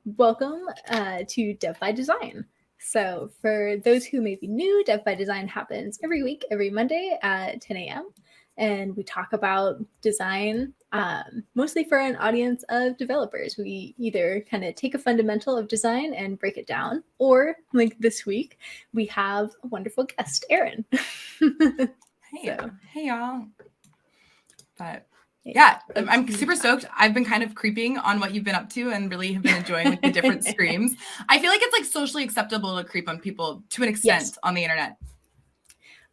welcome to Dev by Design. So for those who may be new, Dev by Design happens every week, every Monday at 10 a.m. And we talk about design, mostly for an audience of developers. We either kind of take a fundamental of design and break it down, or like this week, we have a wonderful guest, Erin. Hey y'all. But yeah, I'm super stoked. I've been kind of creeping on what you've been up to and really have been enjoying like the different streams. I feel like it's like socially acceptable to creep on people to an extent on the internet.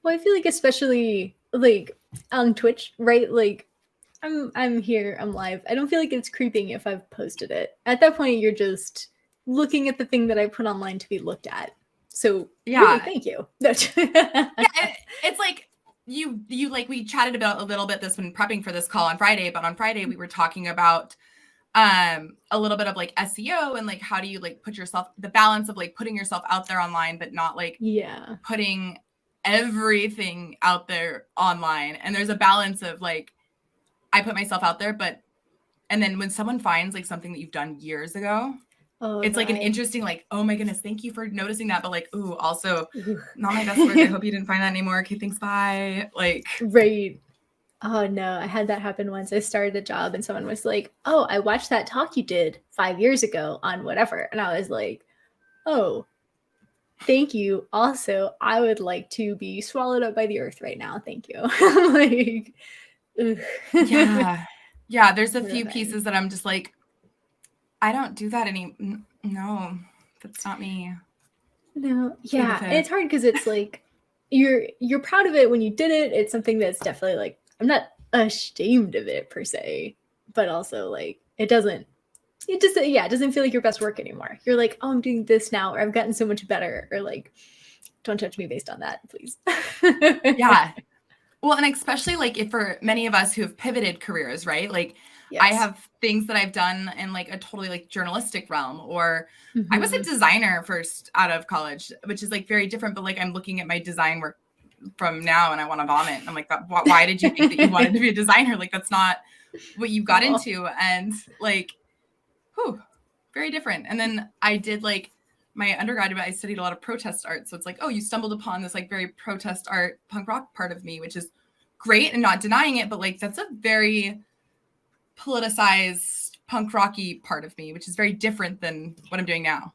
Well, I feel like especially like on Twitch, right? Like I'm here, I'm live. I don't feel like it's creeping if I've posted it. At that point, you're just looking at the thing that I put online to be looked at. So really, thank you. It's like you like we chatted about a little bit this when prepping for this call on Friday, but on Friday we were talking about a little bit of like SEO and like how do you like put yourself, the balance of like putting yourself out there online but not like putting everything out there online. And there's a balance of like I put myself out there, but and then when someone finds like something that you've done years ago, it's like an interesting, like, oh my goodness, thank you for noticing that. But like, ooh, also not my best work. I hope you didn't find that anymore. Okay, thanks, bye. Like, right. Oh no, I had that happen once. I started a job and someone was like, oh, I watched that talk you did 5 years ago on whatever. And I was like, oh, thank you. Also, I would like to be swallowed up by the earth right now. Thank you. Like, yeah. There's a few pieces that I'm just like, I don't do that no, that's not me. No, yeah, and it's hard because it's like you're proud of it when you did it. It's something that's definitely like I'm not ashamed of it per se, but also like it doesn't feel like your best work anymore. You're like, oh, I'm doing this now, or I've gotten so much better, or like, don't judge me based on that, please. Yeah. Well, and especially like if for many of us who have pivoted careers, right? Like I have things that I've done in like a totally like journalistic realm, or I was a designer first out of college, which is like very different. But like I'm looking at my design work from now and I want to vomit. I'm like, why did you think that you wanted to be a designer? Like that's not what you got into. And like, very different. And then I did like my undergraduate, I studied a lot of protest art. So it's like, oh, you stumbled upon this like very protest art, punk rock part of me, which is great and not denying it. But like, that's a very politicized punk rocky part of me, which is very different than what I'm doing now.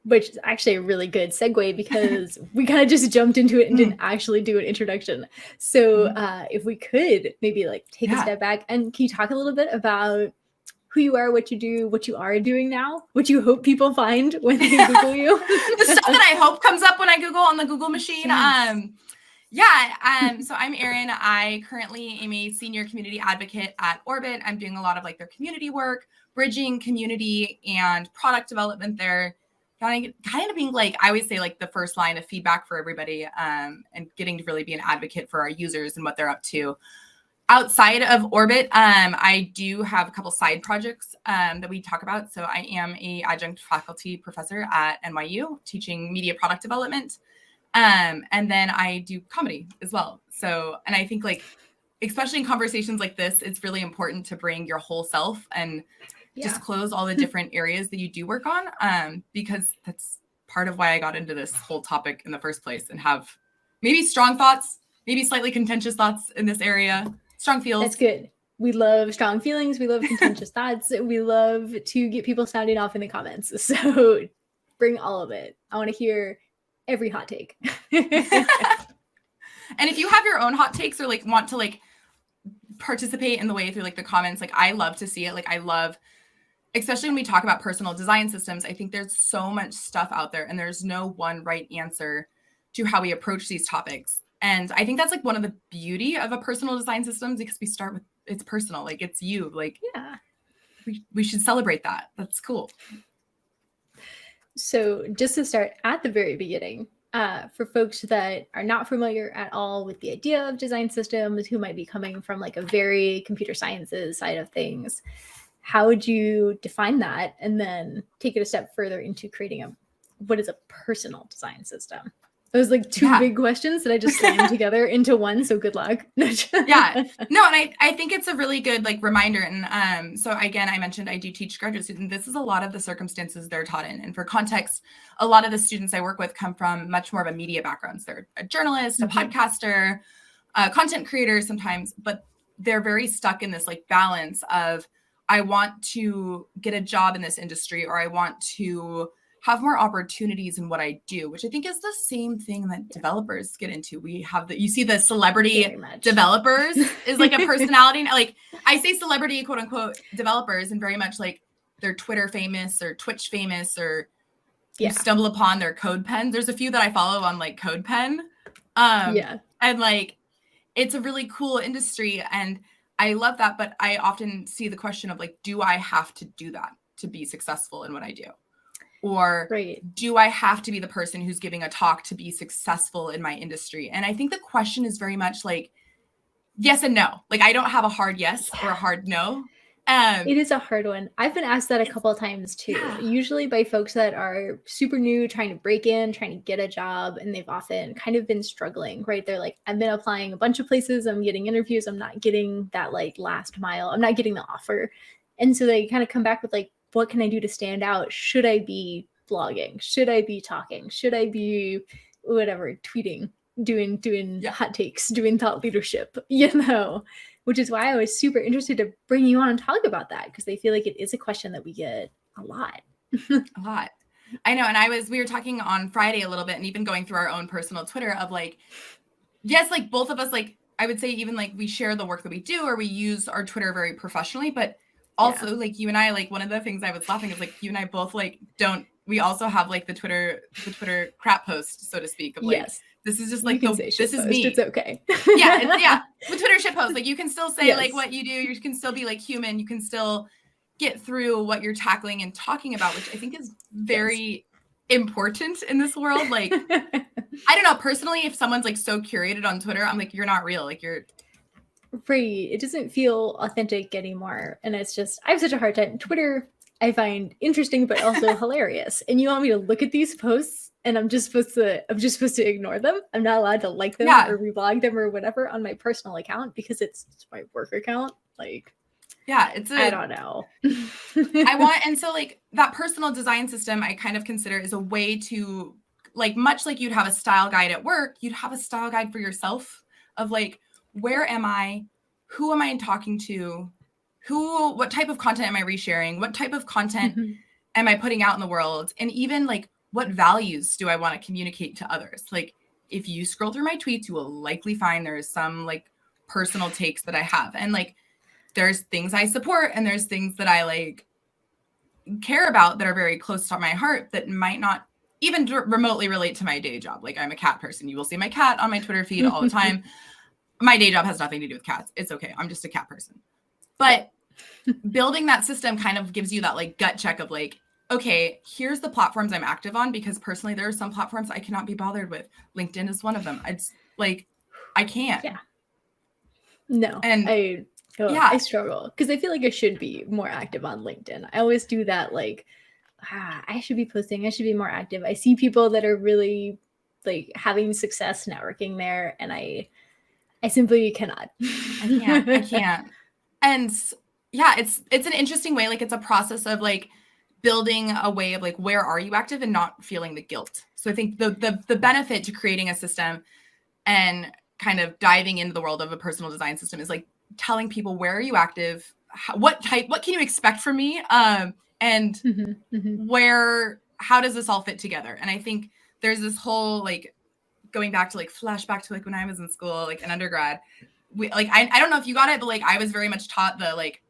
Which is actually a really good segue because we kind of just jumped into it and didn't actually do an introduction. So if we could maybe like take a step back, and can you talk a little bit about who you are, what you do, what you are doing now, what you hope people find when they Google you? The stuff that I hope comes up when I Google on the Google machine. So I'm Erin. I currently am a senior community advocate at Orbit. I'm doing a lot of like their community work, bridging community and product development there. Kind of being like, I always say like the first line of feedback for everybody, and getting to really be an advocate for our users and what they're up to. Outside of Orbit, I do have a couple side projects that we talk about. So I am a adjunct faculty professor at NYU teaching media product development. And then I do comedy as well. So, and I think like, especially in conversations like this, it's really important to bring your whole self and disclose all the different areas that you do work on, because that's part of why I got into this whole topic in the first place, and have maybe strong thoughts, maybe slightly contentious thoughts in this area. Strong feels. That's good. We love strong feelings. We love contentious thoughts. We love to get people sounding off in the comments. So bring all of it. I want to hear every hot take. And if you have your own hot takes or like want to like participate in the way through like the comments, like I love to see it. Like I love, especially when we talk about personal design systems, I think there's so much stuff out there and there's no one right answer to how we approach these topics. And I think that's like one of the beauty of a personal design systems, because we start with it's personal, like it's you, like we should celebrate that. That's cool. So just to start at the very beginning, for folks that are not familiar at all with the idea of design systems, who might be coming from like a very computer sciences side of things, how would you define that and then take it a step further into creating what is a personal design system? Those like two big questions that I just slammed together into one. So good luck. Yeah. No, and I think it's a really good like reminder. And so again, I mentioned I do teach graduate students. This is a lot of the circumstances they're taught in. And for context, a lot of the students I work with come from much more of a media background. So they're a journalist, a podcaster, a content creator sometimes, but they're very stuck in this like balance of I want to get a job in this industry, or I want to have more opportunities in what I do, which I think is the same thing that developers get into. We have you see the celebrity developers is like a personality. Like I say celebrity quote unquote developers, and very much like they're Twitter famous or Twitch famous, or you stumble upon their code pen. There's a few that I follow on like CodePen. And like, it's a really cool industry and I love that. But I often see the question of like, do I have to do that to be successful in what I do? Or do I have to be the person who's giving a talk to be successful in my industry? And I think the question is very much like yes and no. Like I don't have a hard yes or a hard no. It is a hard one. I've been asked that a couple of times too, usually by folks that are super new, trying to break in, trying to get a job, and they've often kind of been struggling, right? They're like, I've been applying a bunch of places, I'm getting interviews, I'm not getting that like last mile, I'm not getting the offer. And so they kind of come back with like, what can I do to stand out? Should I be blogging? Should I be talking? Should I be whatever, tweeting, doing hot takes, doing thought leadership, which is why I was super interested to bring you on and talk about that, because I feel like it is a question that we get a lot. A lot. I know. And we were talking on Friday a little bit, and even going through our own personal Twitter of like, yes, like both of us, like I would say even like we share the work that we do, or we use our Twitter very professionally, but also like you and I, like one of the things I was laughing is like you and I both like we also have like the Twitter crap post, so to speak, of like, this is just like, this is me. It's okay. The Twitter shit post, like you can still say like what you do, you can still be like human, you can still get through what you're tackling and talking about, which I think is very important in this world. Like, I don't know, personally, if someone's like so curated on Twitter, I'm like, you're not real. Like you're free. It doesn't feel authentic anymore. And it's just, I have such a hard time. Twitter, I find interesting, but also hilarious. And you want me to look at these posts and I'm just supposed to ignore them. I'm not allowed to like them or reblog them or whatever on my personal account because it's my work account. Like, I don't know. And so like that personal design system, I kind of consider is a way to like, much like you'd have a style guide at work, you'd have a style guide for yourself of like, where am I? Who am I talking to? What type of content am I resharing? What type of content am I putting out in the world? And even like, what values do I want to communicate to others? Like if you scroll through my tweets, you will likely find there's some like personal takes that I have. And like, there's things I support and there's things that I like care about that are very close to my heart that might not even remotely relate to my day job. Like I'm a cat person. You will see my cat on my Twitter feed all the time. My day job has nothing to do with cats. It's okay. I'm just a cat person. But building that system kind of gives you that like gut check of like, okay, here's the platforms I'm active on, because personally there are some platforms I cannot be bothered with. LinkedIn is one of them. It's like, I can't. Yeah. No. And I struggle because I feel like I should be more active on LinkedIn. I always do that. Like, I should be posting. I should be more active. I see people that are really like having success networking there. And I simply cannot. I can't. And yeah, it's an interesting way. Like it's a process of like building a way of like, where are you active and not feeling the guilt. So I think the benefit to creating a system and kind of diving into the world of a personal design system is like telling people, where are you active? What can you expect from me? And how does this all fit together? And I think there's this whole, like going back to like flashback to like when I was in school, like an undergrad, I don't know if you got it, but like I was very much taught the like,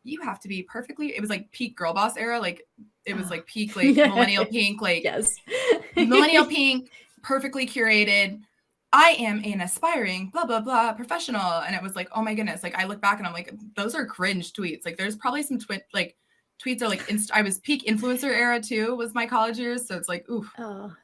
you have to be perfectly, it was like peak girl boss era. Like it was like peak, like millennial pink, like millennial pink, perfectly curated. I am an aspiring blah, blah, blah professional. And it was like, oh my goodness. Like I look back and I'm like, those are cringe tweets. Like there's probably some tweets are like, I was peak influencer era too, was my college years. So it's like, ooh. Oh.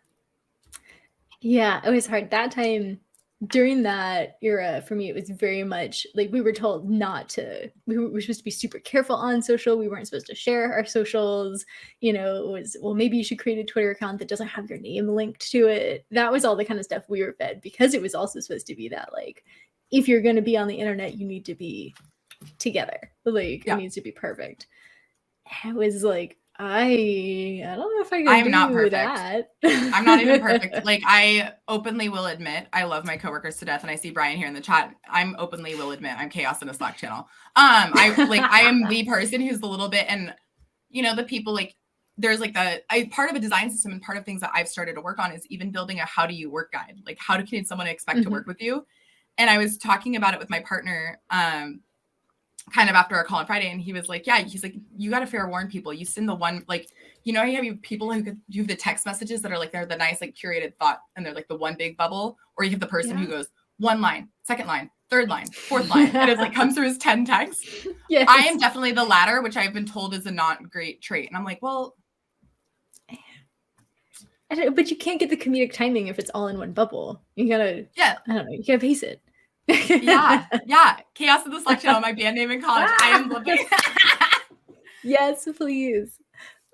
Yeah, it was hard. That time during that era, for me, it was very much like we were told not to, we were supposed to be super careful on social. We weren't supposed to share our socials. You know, it was, well, maybe you should create a Twitter account that doesn't have your name linked to it. That was all the kind of stuff we were fed, because it was also supposed to be that, like, if you're going to be on the internet, you need to be together. Like, it needs to be perfect. It was like, I don't know if I can do that. I'm not even perfect. Like, I openly will admit, I love my coworkers to death, and I see Brian here in the chat. I'm openly will admit I'm chaos in a Slack channel. I am the person who's a little bit, and you know, the people, like, there's like part of a design system, and part of things that I've started to work on is even building a how do you work guide. Like, how can someone expect to work with you? And I was talking about it with my partner, kind of after our call on Friday, and he was like, yeah, he's like, you got to fair warn people. You send the one, like, you know, you have people who could do the text messages that are like, they're the nice, like, curated thought, and they're like the one big bubble, or you have the person who goes one line, second line, third line, fourth line, and it's like comes through as 10 texts. Yes. I am definitely the latter, which I've been told is a not great trait. And I'm like, well, but you can't get the comedic timing if it's all in one bubble. You gotta, I don't know, you gotta pace it. yeah. Chaos in the Slack channel, my band name in college. I am living. Yes, please.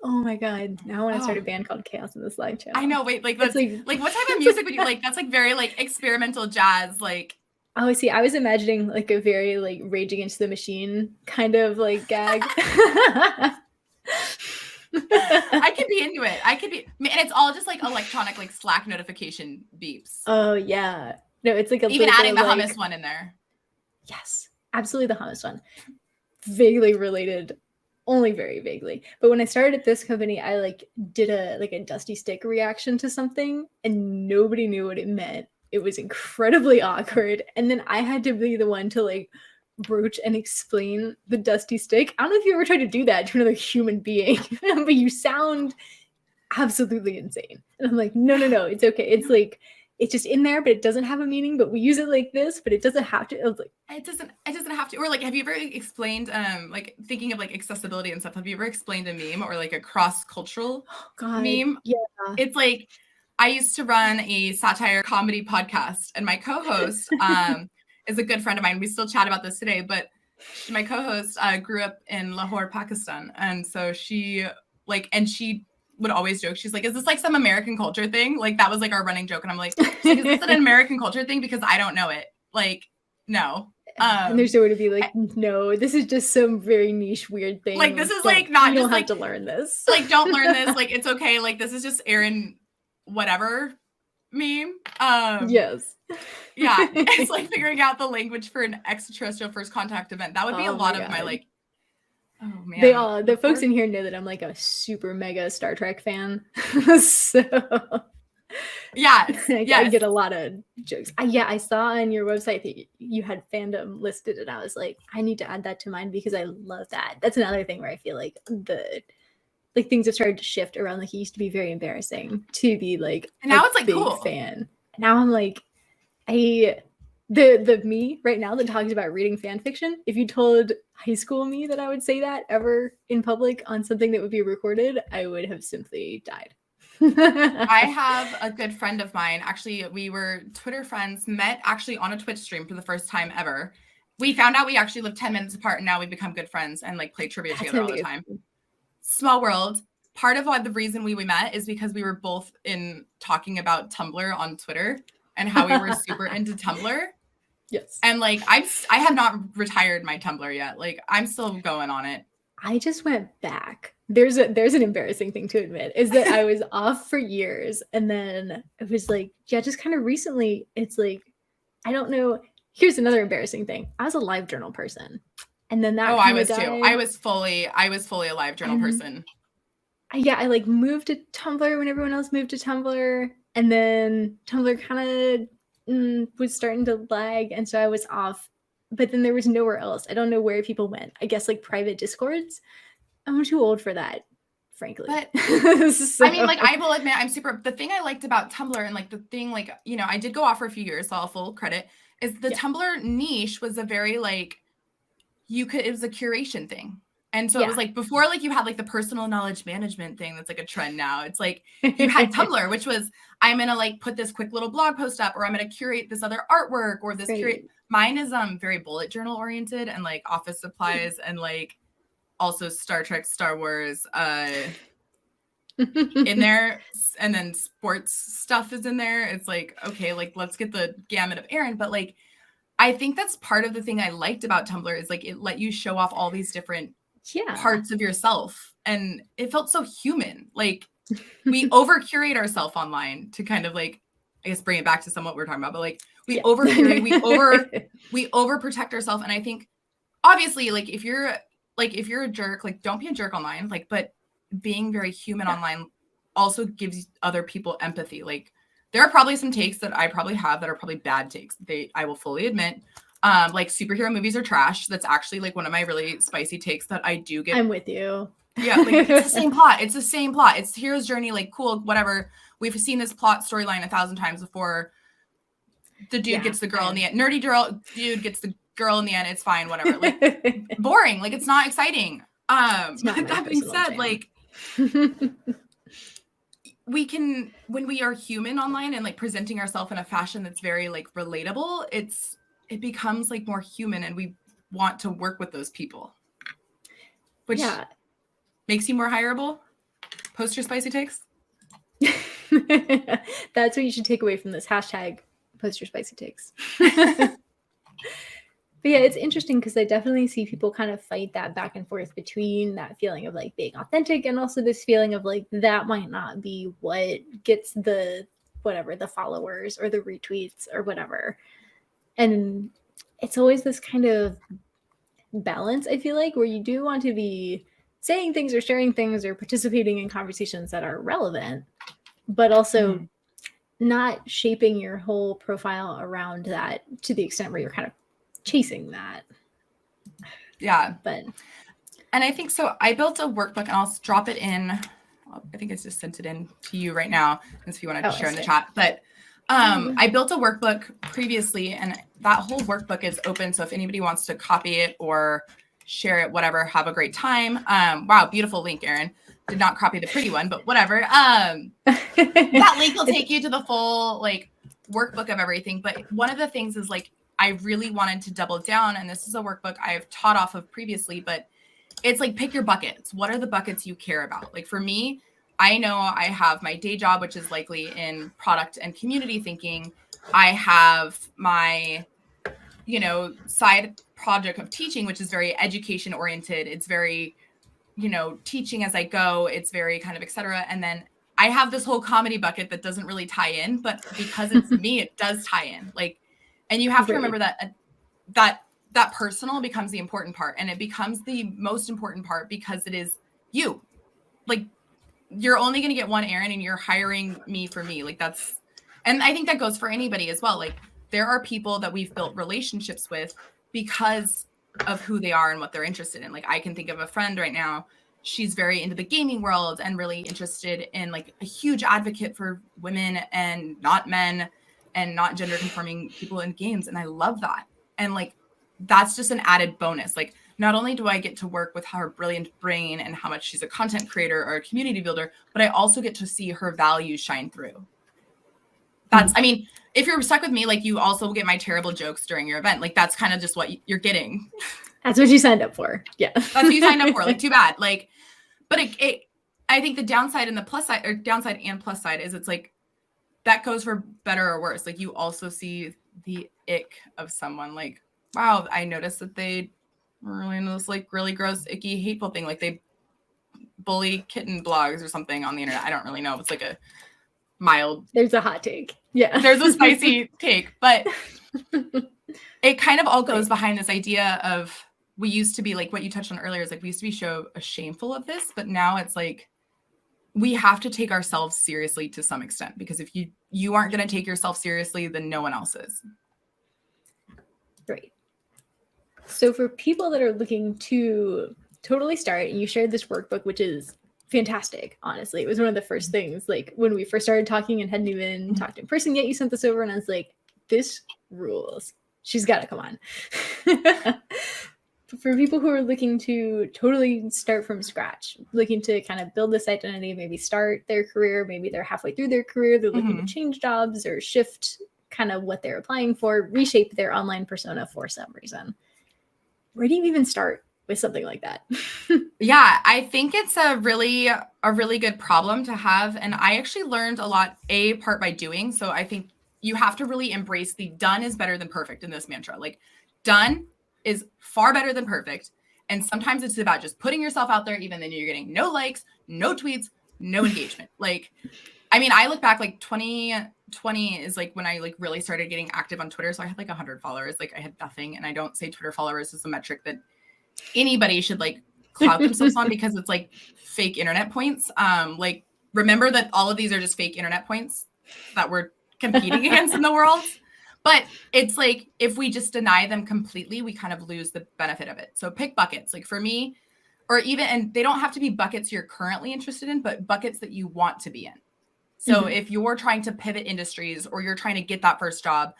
Oh my God. Now I want to start a band called Chaos in the Slack channel. I know. Wait, like, that's like what type of music would you like? That's like very like experimental jazz, like. Oh, see, I was imagining like a very like Rage Against the Machine kind of like gag. I could be into it. I could be, and it's all just like electronic, like Slack notification beeps. Oh yeah. No, it's like even adding the hummus one in there. Yes, absolutely, the hummus one. Vaguely related, only very vaguely. But when I started at this company, I like did a dusty stick reaction to something, and nobody knew what it meant. It was incredibly awkward, and then I had to be the one to like broach and explain the dusty stick. I don't know if you ever tried to do that to another human being, but you sound absolutely insane. And I'm like, no, it's okay. It's like, it's just in there, but it doesn't have a meaning, but we use it like this, but it doesn't have to. It doesn't have to. Or like, have you ever explained, like thinking of like accessibility and stuff, have you ever explained a meme or like a cross-cultural meme? Yeah. It's like, I used to run a satire comedy podcast, and my co-host is a good friend of mine. We still chat about this today, but my co-host grew up in Lahore, Pakistan. And so she would always joke. She's like, is this like some American culture thing? Like, that was like our running joke. And I'm like, is this an American culture thing? Because I don't know it. Like, no. And there's nowhere to be like, no, this is just some very niche, weird thing. Like, this is like not just like to learn this. Like, don't learn this. Like, it's okay. Like, this is just Erin, whatever meme. Yes. Yeah. It's like figuring out the language for an extraterrestrial first contact event. That would be a lot of my like. Oh man. The folks in here know that I'm like a super mega Star Trek fan. So yeah, I get a lot of jokes. I saw on your website that you had fandom listed, and I was like, I need to add that to mine because I love that. That's another thing where I feel like things have started to shift around. Like, it used to be very embarrassing to be like, and now it's like big cool fan. Now I'm like, the me right now that talks about reading fan fiction, if you told high school me that I would say that ever in public on something that would be recorded, I would have simply died. I have a good friend of mine. Actually, we were Twitter friends, met actually on a Twitch stream for the first time ever. We found out we actually live 10 minutes apart, and now we've become good friends and like play trivia together all the time. Small world. Part of the reason we met is because we were both in talking about Tumblr on Twitter and how we were super into Tumblr. Yes. And like, I have not retired my Tumblr yet. Like, I'm still going on it. I just went back. There's an embarrassing thing to admit, is that I was off for years, and then it was like, just kind of recently, it's like, I don't know. Here's another embarrassing thing. I was a live journal person. And then that I was died. Too. I was fully a live journal person. I like moved to Tumblr when everyone else moved to Tumblr, and then Tumblr kind of was starting to lag, and so I was off. But then there was nowhere else. I don't know where people went. I guess like private Discords. I'm too old for that, frankly. But so. I mean, like, I will admit, the thing I liked about Tumblr, and like the thing, like, you know, I did go off for a few years, so I'll full credit, is the Tumblr niche was a very like, it was a curation thing. And so it was like before, like you had like the personal knowledge management thing that's like a trend now. It's like you had Tumblr, which was I'm gonna like put this quick little blog post up, or I'm gonna curate this other artwork, or this curate. Mine is very bullet journal oriented and like office supplies and like also Star Trek, Star Wars in there, and then sports stuff is in there. It's like, okay, like let's get the gamut of Erin, but like I think that's part of the thing I liked about Tumblr is like it let you show off all these different parts of yourself, and it felt so human. Like we over curate ourselves online to kind of like, I guess bring it back to somewhat we're talking about, but like we over curate, we over protect ourselves. And I think obviously like if you're a jerk, like don't be a jerk online, like, but being very human online also gives other people empathy. Like there are probably some takes that I probably have that are probably bad takes. I will fully admit. Like superhero movies are trash. That's actually like one of my really spicy takes that I do get. I'm with you. Yeah, like it's the same plot. It's the same plot. It's hero's journey, like cool, whatever. We've seen this plot storyline 1,000 times before. The dude gets the girl in the end. Nerdy girl dude gets the girl in the end. It's fine, whatever. Like boring. Like it's not exciting. But that being said, like we can, when we are human online and like presenting ourselves in a fashion that's very like relatable, it becomes like more human, and we want to work with those people, which makes you more hireable. Post your spicy takes. That's what you should take away from this hashtag. Post your spicy takes. But yeah, it's interesting because I definitely see people kind of fight that back and forth between that feeling of like being authentic and also this feeling of like that might not be what gets the whatever, the followers or the retweets or whatever. And it's always this kind of balance, I feel like, where you do want to be saying things or sharing things or participating in conversations that are relevant, but also not shaping your whole profile around that to the extent where you're kind of chasing that. Yeah. And I think so. I built a workbook, and I'll drop it in. I think I just sent it in to you right now, and if you want to share in the chat. But I built a workbook previously, and that whole workbook is open. So if anybody wants to copy it or share it, whatever, have a great time. Wow, beautiful link, Erin. Did not copy the pretty one, but whatever. That link will take you to the full like workbook of everything. But one of the things is like, I really wanted to double down, and this is a workbook I've taught off of previously, but it's like, pick your buckets. What are the buckets you care about? Like for me, I know I have my day job, which is likely in product and community thinking. I have my, side project of teaching, which is very education oriented. It's very, teaching as I go. It's very kind of et cetera. And then I have this whole comedy bucket that doesn't really tie in, but because it's me, it does tie in. Like, and you have to remember that personal becomes the important part, and it becomes the most important part because it is you. Like you're only going to get one Erin, and you're hiring me for me. Like and I think that goes for anybody as well. Like there are people that we've built relationships with because of who they are and what they're interested in. Like I can think of a friend right now. She's very into the gaming world and really interested in like a huge advocate for women and not men and not gender conforming people in games. And I love that. And like, that's just an added bonus. Like not only do I get to work with her brilliant brain and how much she's a content creator or a community builder, but I also get to see her values shine through. I mean, if you're stuck with me, like you also get my terrible jokes during your event. Like that's kind of just what you're getting. That's what you signed up for. Yeah. That's what you signed up for. Like too bad. Like, but I think the downside and the plus side, or downside and plus side, is it's like, that goes for better or worse. Like you also see the ick of someone like, wow, I noticed that they were really into this like really gross, icky, hateful thing. Like they bully kitten blogs or something on the internet. I don't really know. It's like a mild. There's a hot take. Yeah. There's a spicy take, but it kind of all goes behind this idea of, we used to be like what you touched on earlier is like, we used to be so shameful of this, but now it's like, we have to take ourselves seriously to some extent, because if you aren't going to take yourself seriously, then no one else is. Right. So for people that are looking to totally start, and you shared this workbook, which is fantastic. Honestly, it was one of the first things, like when we first started talking and hadn't even talked in person yet, you sent this over and I was like, this rules. She's got to come on. for people who are looking to totally start from scratch, looking to kind of build this identity, maybe start their career, maybe they're halfway through their career, they're looking to change jobs or shift kind of what they're applying for, reshape their online persona for some reason. Where do you even start with something like that? Yeah, I think it's a really good problem to have. And I actually learned a lot, part by doing. So I think you have to really embrace the done is better than perfect in this mantra. Like done is far better than perfect. And sometimes it's about just putting yourself out there, even then you're getting no likes, no tweets, no engagement. Like, I mean, I look back like 2020 is like when I like really started getting active on Twitter. So I had like 100 followers, like I had nothing. And I don't say Twitter followers is a metric that anybody should like clout themselves on because it's like fake internet points. Like remember that all of these are just fake internet points that we're competing against in the world. But it's like, if we just deny them completely, we kind of lose the benefit of it. So pick buckets. Like for me, or even, and they don't have to be buckets you're currently interested in, but buckets that you want to be in. So if you're trying to pivot industries or you're trying to get that first job,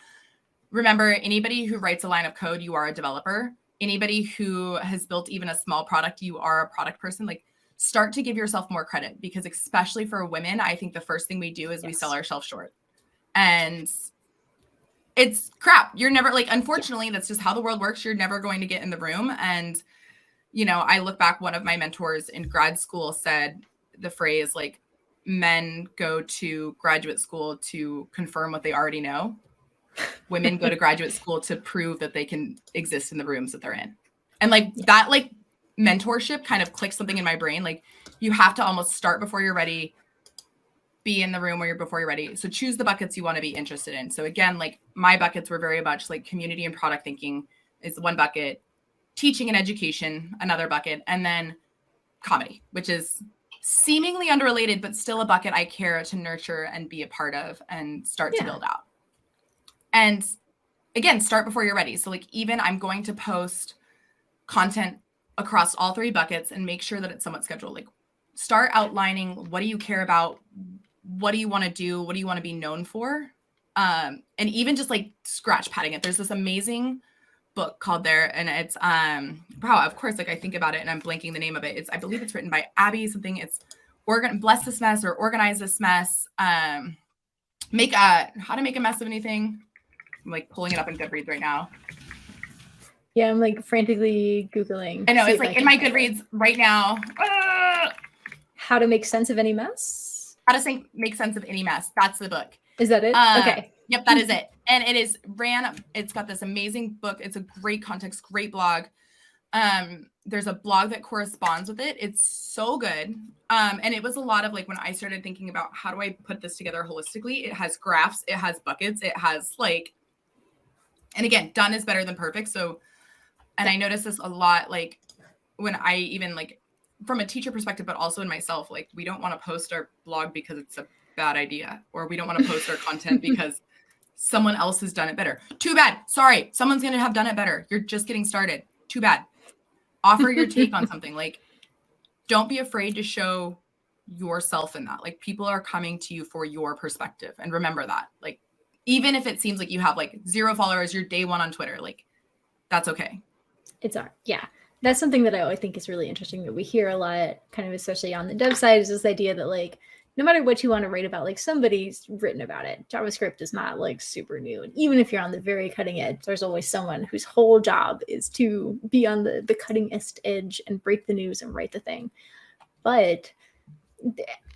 remember anybody who writes a line of code, you are a developer. Anybody who has built even a small product, you are a product person. Like start to give yourself more credit because especially for women, I think the first thing we do is we sell ourselves short. And it's crap. You're never like, unfortunately, that's just how the world works. You're never going to get in the room. And, you know, I look back, one of my mentors in grad school said the phrase like, men go to graduate school to confirm what they already know. Women go to graduate school to prove that they can exist in the rooms that they're in. And like that, like mentorship kind of clicks something in my brain. Like you have to almost start before you're ready, be in the room before you're ready. So choose the buckets you want to be interested in. So again, like my buckets were very much like community and product thinking is one bucket, teaching and education, another bucket, and then comedy, which is seemingly unrelated, but still a bucket I care to nurture and be a part of and start to build out. And again, start before you're ready. So like even I'm going to post content across all three buckets and make sure that it's somewhat scheduled. Like start outlining what do you care about? What do you want to do? What do you want to be known for? And even just like scratch padding it. There's this amazing book called there and it's wow, of course, like I think about it and I'm blanking the name of it. I believe it's written by Abby something. It's Bless This Mess or Organize This Mess. How to make a mess of anything. I'm like pulling it up in Goodreads right now. Yeah, I'm like frantically Googling. I know it's like in my Goodreads right now. How to Make Sense of Any Mess? How to Make Sense of Any Mess. That's the book. Is that it? Okay. Yep, that is it. And it's got this amazing book. It's a great context, great blog. There's a blog that corresponds with it. It's so good. And it was a lot of like, when I started thinking about how do I put this together holistically, it has graphs, it has buckets, it has like, and again, done is better than perfect. So, and I noticed this a lot, like when I even like from a teacher perspective, but also in myself, like we don't want to post our blog because it's a bad idea, or we don't want to post our content because someone else has done it better. Too bad. Sorry. Someone's going to have done it better. You're just getting started. Too bad. Offer your take on something. Like, don't be afraid to show yourself in that. Like, people are coming to you for your perspective. And remember that. Like, even if it seems like you have like 0 followers, you're day 1 on Twitter, like, that's okay. It's art. Yeah. That's something that I think is really interesting that we hear a lot, kind of especially on the dev side, is this idea that like, no matter what you want to write about, like somebody's written about it. JavaScript is not like super new. And even if you're on the very cutting edge, there's always someone whose whole job is to be on the cuttingest edge and break the news and write the thing. But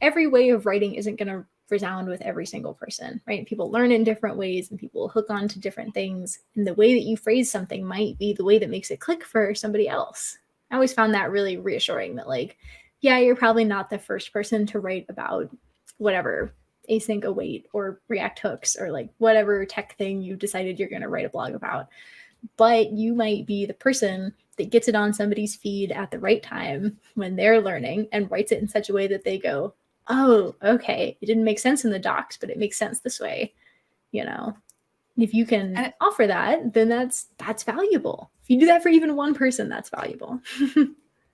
every way of writing isn't going to resound with every single person, right? People learn in different ways and people hook on to different things. And the way that you phrase something might be the way that makes it click for somebody else. I always found that really reassuring that like, yeah, you're probably not the first person to write about whatever async await or React hooks or like whatever tech thing you decided you're going to write a blog about. But you might be the person that gets it on somebody's feed at the right time when they're learning and writes it in such a way that they go, oh, okay, it didn't make sense in the docs, but it makes sense this way. You know, if you can offer that, then that's valuable. If you do that for even one person, that's valuable.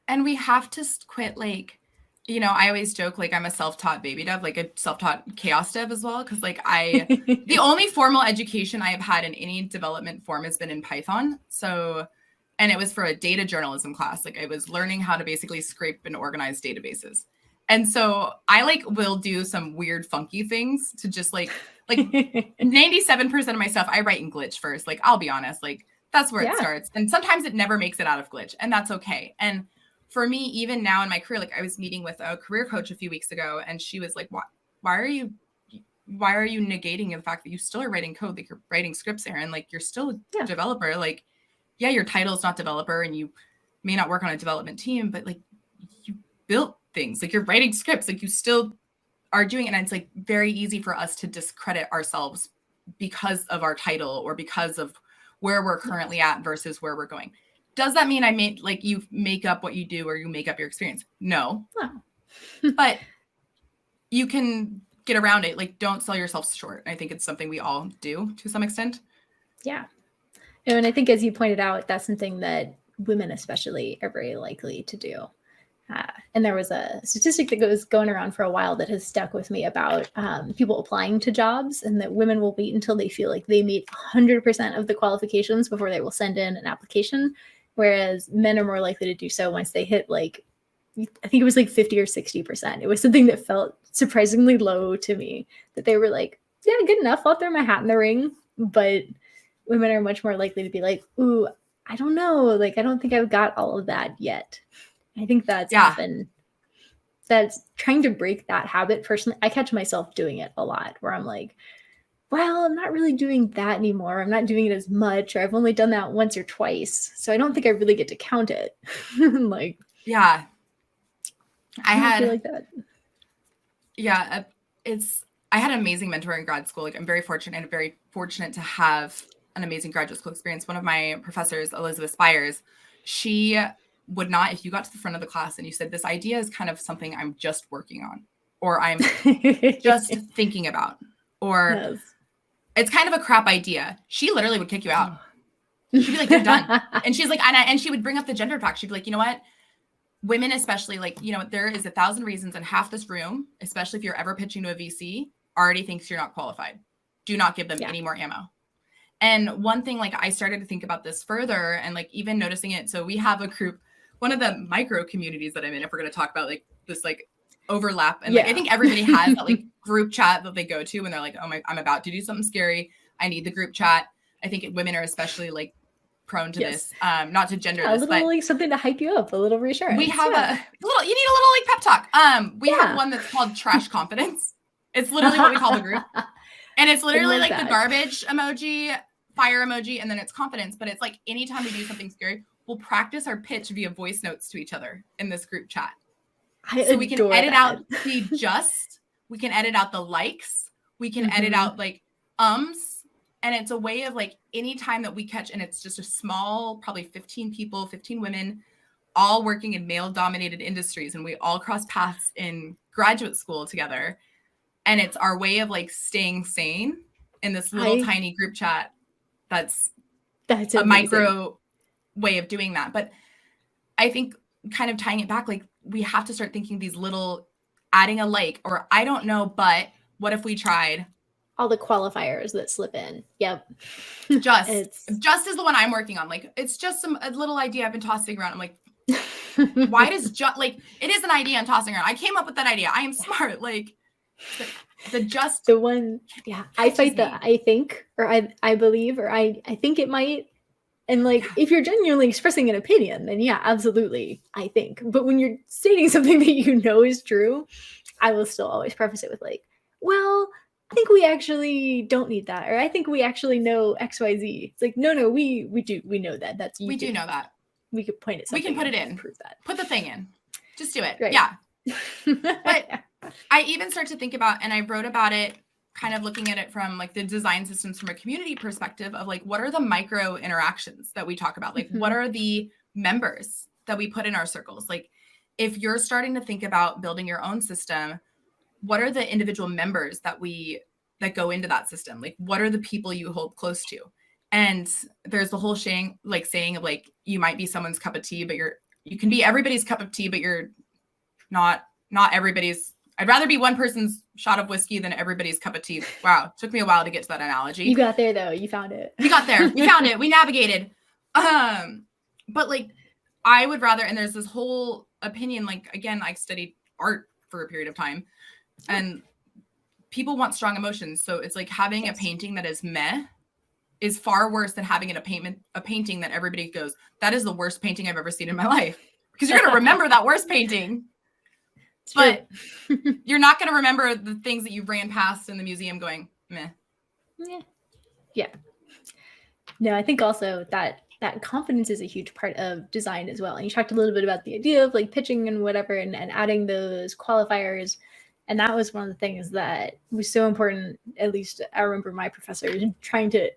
And we have to quit, like, you know, I always joke, like, I'm a self-taught baby dev, like a self-taught chaos dev as well. Cause like the only formal education I have had in any development form has been in Python. So and it was for a data journalism class. Like I was learning how to basically scrape and organize databases. And so I like will do some weird funky things to just like 97% of my stuff I write in Glitch first. Like I'll be honest, like that's where it starts. And sometimes it never makes it out of Glitch, and that's okay. And for me, even now in my career, like I was meeting with a career coach a few weeks ago, and she was like, why are you negating the fact that you still are writing code? Like you're writing scripts, Erin, like you're still a developer. Like, yeah, your title is not developer and you may not work on a development team, but like you built things, like you're writing scripts, like you still are doing it. And it's like very easy for us to discredit ourselves because of our title or because of where we're currently at versus where we're going. Does that mean you make up what you do or you make up your experience? No. But you can get around it. Like, don't sell yourself short. I think it's something we all do to some extent. Yeah. And I think, as you pointed out, that's something that women especially are very likely to do. And there was a statistic that was going around for a while that has stuck with me about people applying to jobs, and that women will wait until they feel like they meet 100% of the qualifications before they will send in an application, whereas men are more likely to do so once they hit like, I think it was like 50 or 60%. It was something that felt surprisingly low to me, that they were like, yeah, good enough. I'll throw my hat in the ring. But women are much more likely to be like, ooh, I don't know. Like, I don't think I've got all of that yet. I think that's often, that's trying to break that habit. Personally, I catch myself doing it a lot where I'm like, well, I'm not really doing that anymore. I'm not doing it as much, or I've only done that once or twice. So I don't think I really get to count it. Like, yeah. I feel like that. Yeah, I had an amazing mentor in grad school. Like I'm very fortunate to have an amazing graduate school experience. One of my professors, Elizabeth Spires, she would not, if you got to the front of the class and you said, this idea is kind of something I'm just working on, or I'm just thinking about, or it's kind of a crap idea, she literally would kick you out. She'd be like, you're done. And she's like, and she would bring up the gender fact. She'd be like, you know what? Women especially, like, you know, there is 1,000 reasons, and half this room, especially if you're ever pitching to a VC, already thinks you're not qualified. Do not give them any more ammo. And one thing, like I started to think about this further and like even noticing it. So we have a group, one of the micro communities that I'm in, if we're going to talk about like this like overlap. And like, I think everybody has that like group chat that they go to when they're like, oh I'm about to do something scary. I need the group chat. I think women are especially like prone to this, not to gender this, but like something to hype you up, a little reassurance. We have you need a little like pep talk. We have one that's called trash confidence. It's literally what we call the group. And it's literally like the garbage emoji, fire emoji, and then it's confidence. But it's like anytime we do something scary, we'll practice our pitch via voice notes to each other in this group chat. So we can edit out the we can edit out the likes, we can edit out like and it's a way of like anytime that we catch, and it's just a small, probably 15 people, 15 women, all working in male dominated industries. And we all cross paths in graduate school together. And it's our way of like staying sane in this little tiny group chat. That's a micro way of doing that. But I think kind of tying it back, like we have to start thinking these little adding a like, or I don't know, but what if we tried? All the qualifiers that slip in. Yep. Just is the one I'm working on. Like, it's just a little idea I've been tossing around. I'm like, why does just like, it is an idea I'm tossing around. I came up with that idea. I am smart. Like the one. Yeah. I fight the, I think, or I believe, or I think it might. And like, if you're genuinely expressing an opinion, then yeah, absolutely. I think, but when you're stating something that you know is true, I will still always preface it with like, well, I think we actually don't need that, or I think we actually know XYZ. It's like, no, we know that. That's we do know that. We could point it. We can put it in. Prove that. Put the thing in. Just do it. Right. Yeah. But I even start to think about, and I wrote about it, kind of looking at it from like the design systems from a community perspective of like, what are the micro interactions that we talk about? Like, what are the members that we put in our circles? Like, if you're starting to think about building your own system, what are the individual members that go into that system? Like, what are the people you hold close to? And there's the whole saying of like, you might be someone's cup of tea, but you can be everybody's cup of tea, but you're not everybody's. I'd rather be one person's shot of whiskey than everybody's cup of tea. Wow. Took me a while to get to that analogy. You got there though. You found it. We got there. We found it. We navigated. But like, I would rather, and there's this whole opinion, like, again, I studied art for a period of time, and people want strong emotions. So it's like having a painting that is meh is far worse than having a painting that everybody goes, that is the worst painting I've ever seen in my life. Because you're going to remember that worst painting. But you're not going to remember the things that you ran past in the museum going, meh. Yeah. No, I think also that confidence is a huge part of design as well. And you talked a little bit about the idea of like pitching and whatever, and adding those qualifiers. And that was one of the things that was so important. At least I remember my professor trying to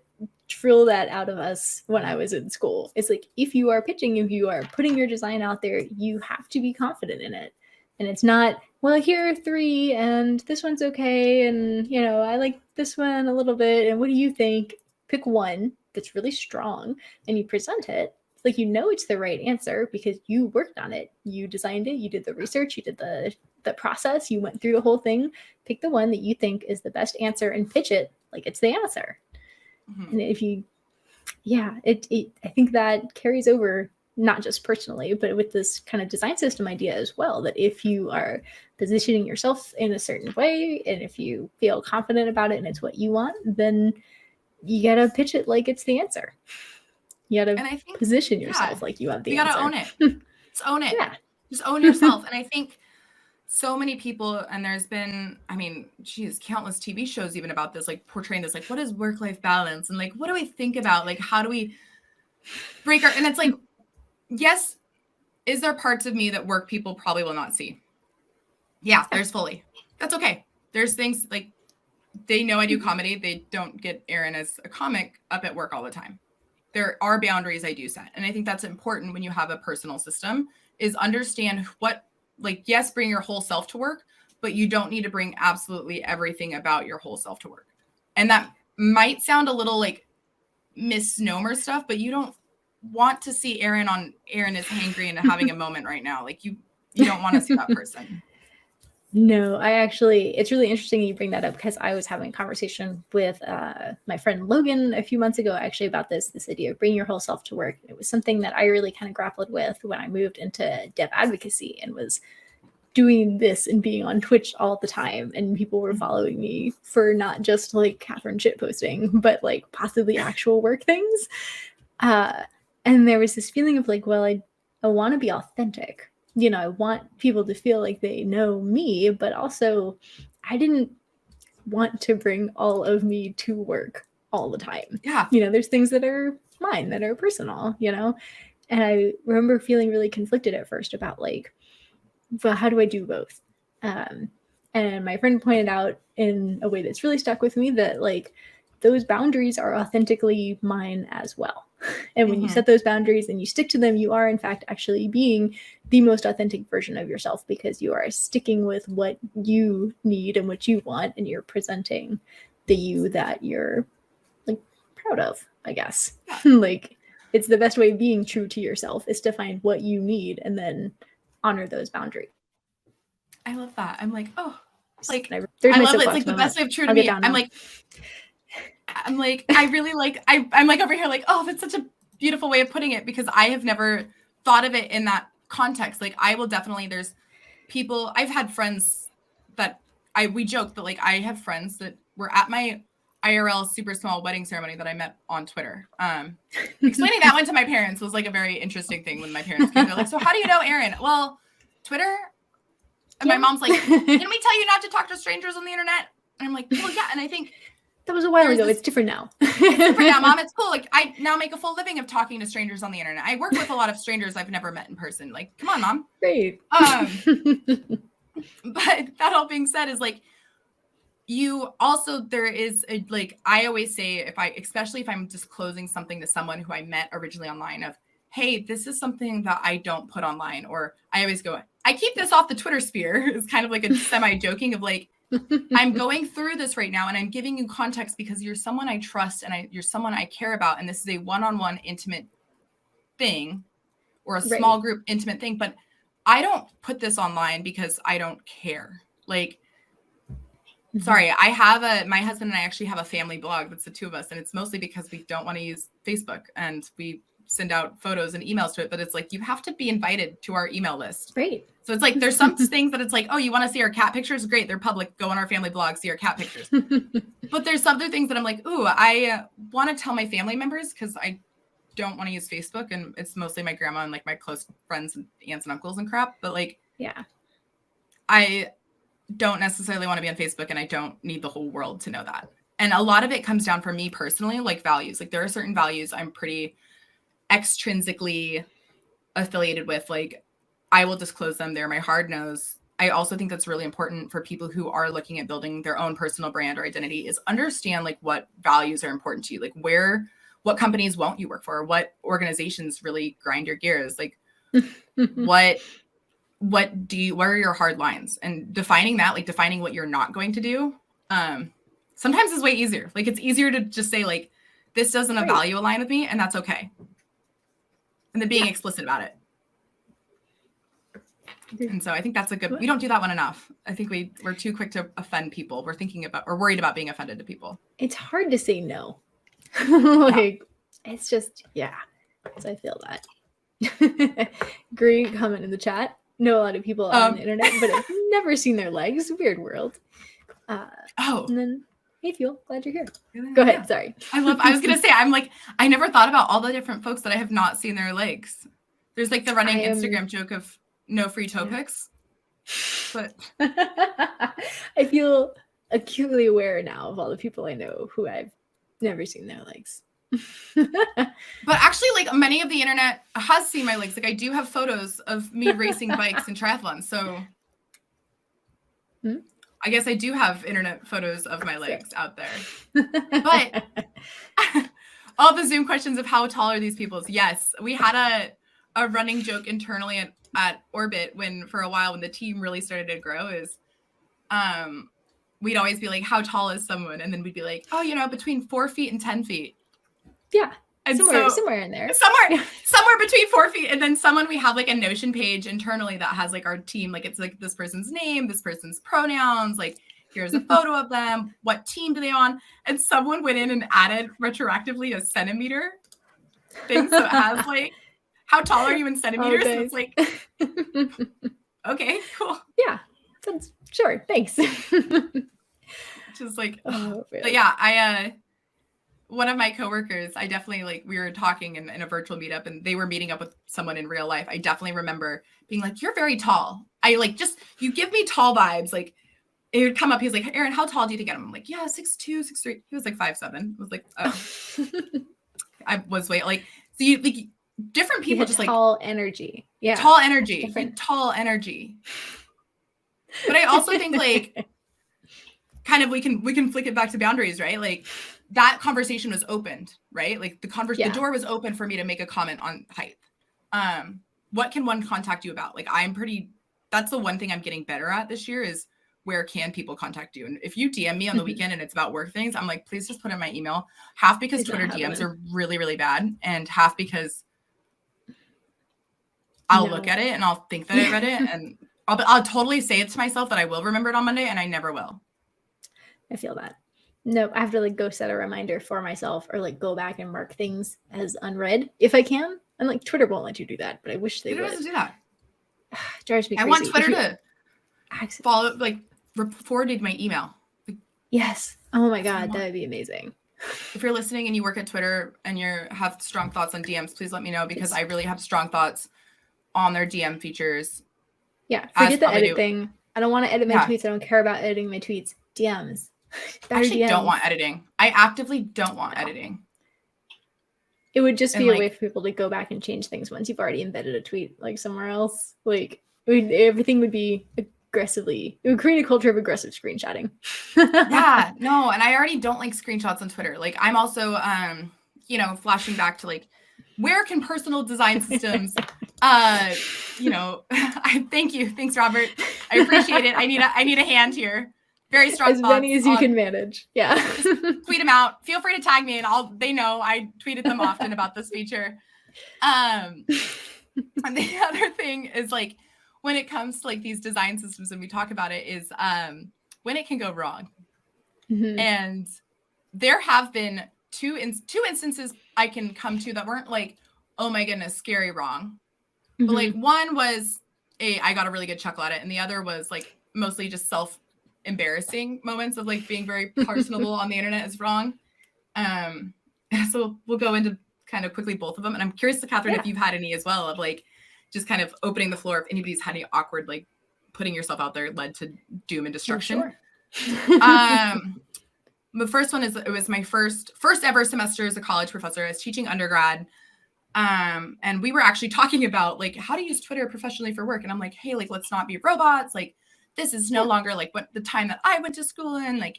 drill that out of us when I was in school. It's like, if you are pitching, if you are putting your design out there, you have to be confident in it. And it's not, well, here are 3 and this one's okay. And, you know, I like this one a little bit. And what do you think? Pick one that's really strong and you present it. It's like, you know, it's the right answer because you worked on it. You designed it. You did the research. You did the process. You went through the whole thing. Pick the one that you think is the best answer and pitch it like it's the answer. And if you, I think that carries over not just personally, but with this kind of design system idea as well, that if you are positioning yourself in a certain way, and if you feel confident about it and it's what you want, then you got to pitch it like it's the answer. You got to position yourself like you have the answer. You got to own it. Just own it. Yeah. Just own yourself. And I think so many people, and there's been, I mean, geez, countless TV shows even about this, like portraying this, like, what is work-life balance? And like, what do we think about? Like, how do we break our, and it's like, yes, is there parts of me that work people probably will not see? Yeah, there's fully. That's okay. There's things like, they know I do comedy. They don't get Erin as a comic up at work all the time. There are boundaries I do set. And I think that's important when you have a personal system, is understand what, like, yes, bring your whole self to work, but you don't need to bring absolutely everything about your whole self to work. And that might sound a little like misnomer stuff, but you don't want to see Erin is hangry and having a moment right now. Like you don't want to see that person. No, it's really interesting you bring that up, because I was having a conversation with my friend Logan a few months ago actually about this idea of bringing your whole self to work. It was something that I really kind of grappled with when I moved into dev advocacy and was doing this and being on Twitch all the time. And people were following me for not just like Kathryn shit posting, but like possibly actual work things. And there was this feeling of like, well, I want to be authentic. You know, I want people to feel like they know me, but also I didn't want to bring all of me to work all the time. Yeah. You know, there's things that are mine, that are personal, you know? And I remember feeling really conflicted at first about like, well, how do I do both? And my friend pointed out in a way that's really stuck with me that like, those boundaries are authentically mine as well. And when you set those boundaries and you stick to them, you are in fact actually being the most authentic version of yourself, because you are sticking with what you need and what you want, and you're presenting the you that you're like proud of, I guess. Like, it's the best way of being true to yourself is to find what you need and then honor those boundaries. I love that. I'm like, oh, like I love it. It's like the best way of true to me. I'm like, I really like, I'm like over here like, oh, that's such a beautiful way of putting it, because I have never thought of it in that context. Like, I will definitely, there's people, I've had friends that we joke that like, I have friends that were at my IRL super small wedding ceremony that I met on Twitter. Explaining that one to my parents was like a very interesting thing when my parents came. They're like, so how do you know Erin? Well, Twitter. And my mom's like, didn't we tell you not to talk to strangers on the internet? And I'm like, well, yeah. And I think that was a while ago. It's different now. It's different now, Mom. It's cool. Like, I now make a full living of talking to strangers on the internet. I work with a lot of strangers I've never met in person. Like, come on, Mom. Great. But that all being said is like, you also, there is a, like, I always say, especially if I'm disclosing something to someone who I met originally online of, hey, this is something that I don't put online. Or I always go, I keep this off the Twitter sphere. It's kind of like a semi-joking of like, I'm going through this right now and I'm giving you context because you're someone I trust and you're someone I care about. And this is a one-on-one intimate thing, or a small group intimate thing. But I don't put this online because I don't care. Like, sorry, my husband and I actually have a family blog that's the two of us. And it's mostly because we don't want to use Facebook, and we send out photos and emails to it, but it's like, you have to be invited to our email list. Right. So it's like, there's some things that it's like, oh, you want to see our cat pictures? Great. They're public. Go on our family blog, see our cat pictures. But there's some other things that I'm like, ooh, I want to tell my family members because I don't want to use Facebook, and it's mostly my grandma and like my close friends and aunts and uncles and crap. But like, yeah, I don't necessarily want to be on Facebook, and I don't need the whole world to know that. And a lot of it comes down for me personally, like values. Like there are certain values I'm pretty extrinsically affiliated with. Like I will disclose them. They're my hard nose. I also think that's really important for people who are looking at building their own personal brand or identity, is understand like what values are important to you. Like what companies won't you work for? What organizations really grind your gears? Like what are your hard lines? And defining that, like defining what you're not going to do, sometimes is way easier. Like it's easier to just say like, this doesn't Right. value align with me, and that's okay. And then being explicit about it. And so I think that's we don't do that one enough. I think we're too quick to offend people. We're worried about being offended to people. It's hard to say no. Like it's just, yeah. So I feel that. Great comment in the chat. Know a lot of people on the internet, but I've never seen their legs. Weird world. And then, hey, Fuel, glad you're here. Go ahead. Sorry. I was going to say, I'm like, I never thought about all the different folks that I have not seen their legs. There's like the running Instagram joke of no free toe pics. But I feel acutely aware now of all the people I know who I've never seen their legs. But actually, like many of the internet has seen my legs. Like I do have photos of me racing bikes and triathlons. So I guess I do have internet photos of my legs out there. But all the Zoom questions of how tall are these people? Yes, we had a running joke internally at Orbit for a while when the team really started to grow is we'd always be like, how tall is someone? And then we'd be like, oh, between 4 feet and 10 feet. Yeah. And somewhere in there. Somewhere between 4 feet. And then we have like a Notion page internally that has like our team, like it's like this person's name, this person's pronouns, like here's a photo of them, what team do they on? And someone went in and added retroactively a centimeter thing. So it has like, how tall are you in centimeters? Okay. And it's like, okay, cool. Yeah. That's sure. Thanks. Just like, but yeah, one of my coworkers, I definitely we were talking in a virtual meetup and they were meeting up with someone in real life. I definitely remember being like, you're very tall. You give me tall vibes. Like it would come up. He's like, Erin, how tall do you think I am? I'm like, yeah, 6'2", 6'3". He was like 5'7". I was like, oh, I was so you like different people just tall energy. Yeah. Tall energy. Tall energy. But I also think kind of we can flick it back to boundaries, right? Like that conversation was opened, right? Like the door was open for me to make a comment on height. What can one contact you about? Like that's the one thing I'm getting better at this year is where can people contact you? And if you DM me on the weekend and it's about work things, I'm like, please just put in my email. Half because Twitter DMs are really, really bad, and half because I'll look at it and I'll think that I read it, and I'll totally say it to myself that I will remember it on Monday, and I never will. I feel that. No, I have to go set a reminder for myself or go back and mark things as unread if I can. And Twitter won't let you do that, but I wish they would. Twitter doesn't do that. Drives me crazy. I want Twitter to follow, forwarded my email. Yes. Oh my God, that would be amazing. If you're listening and you work at Twitter and you have strong thoughts on DMs, please let me know because I really have strong thoughts on their DM features. Yeah, forget the edit thing. I don't want to edit my tweets. I don't care about editing my tweets. DMs. I actually don't want editing. I actively don't want editing. It would just be a way for people to go back and change things once you've already embedded a tweet somewhere else. Everything would be aggressively. It would create a culture of aggressive screenshotting. Yeah, no, and I already don't like screenshots on Twitter. I'm also, flashing back to where can personal design systems, I thank you. Thanks, Robert. I appreciate it. I need a hand here. Very strong as many as you can manage. Yeah. Tweet them out. Feel free to tag me and they know I tweeted them often about this feature. And the other thing is when it comes to these design systems and we talk about it is when it can go wrong. Mm-hmm. And there have been two instances I can come to that weren't oh my goodness, scary wrong. But like one was I got a really good chuckle at it, and the other was like mostly just embarrassing moments of like being very personable on the internet is wrong. So we'll go into kind of quickly both of them, and I'm curious to Kathryn if you've had any as well of like just kind of opening the floor if anybody's had any awkward like putting yourself out there led to doom and destruction. The first one is it was my first ever semester as a college professor. I was teaching undergrad. And we were actually talking about like how to use Twitter professionally for work. And I'm like, hey, like, let's not be robots. Like, this is no longer like what the time that I went to school in. Like,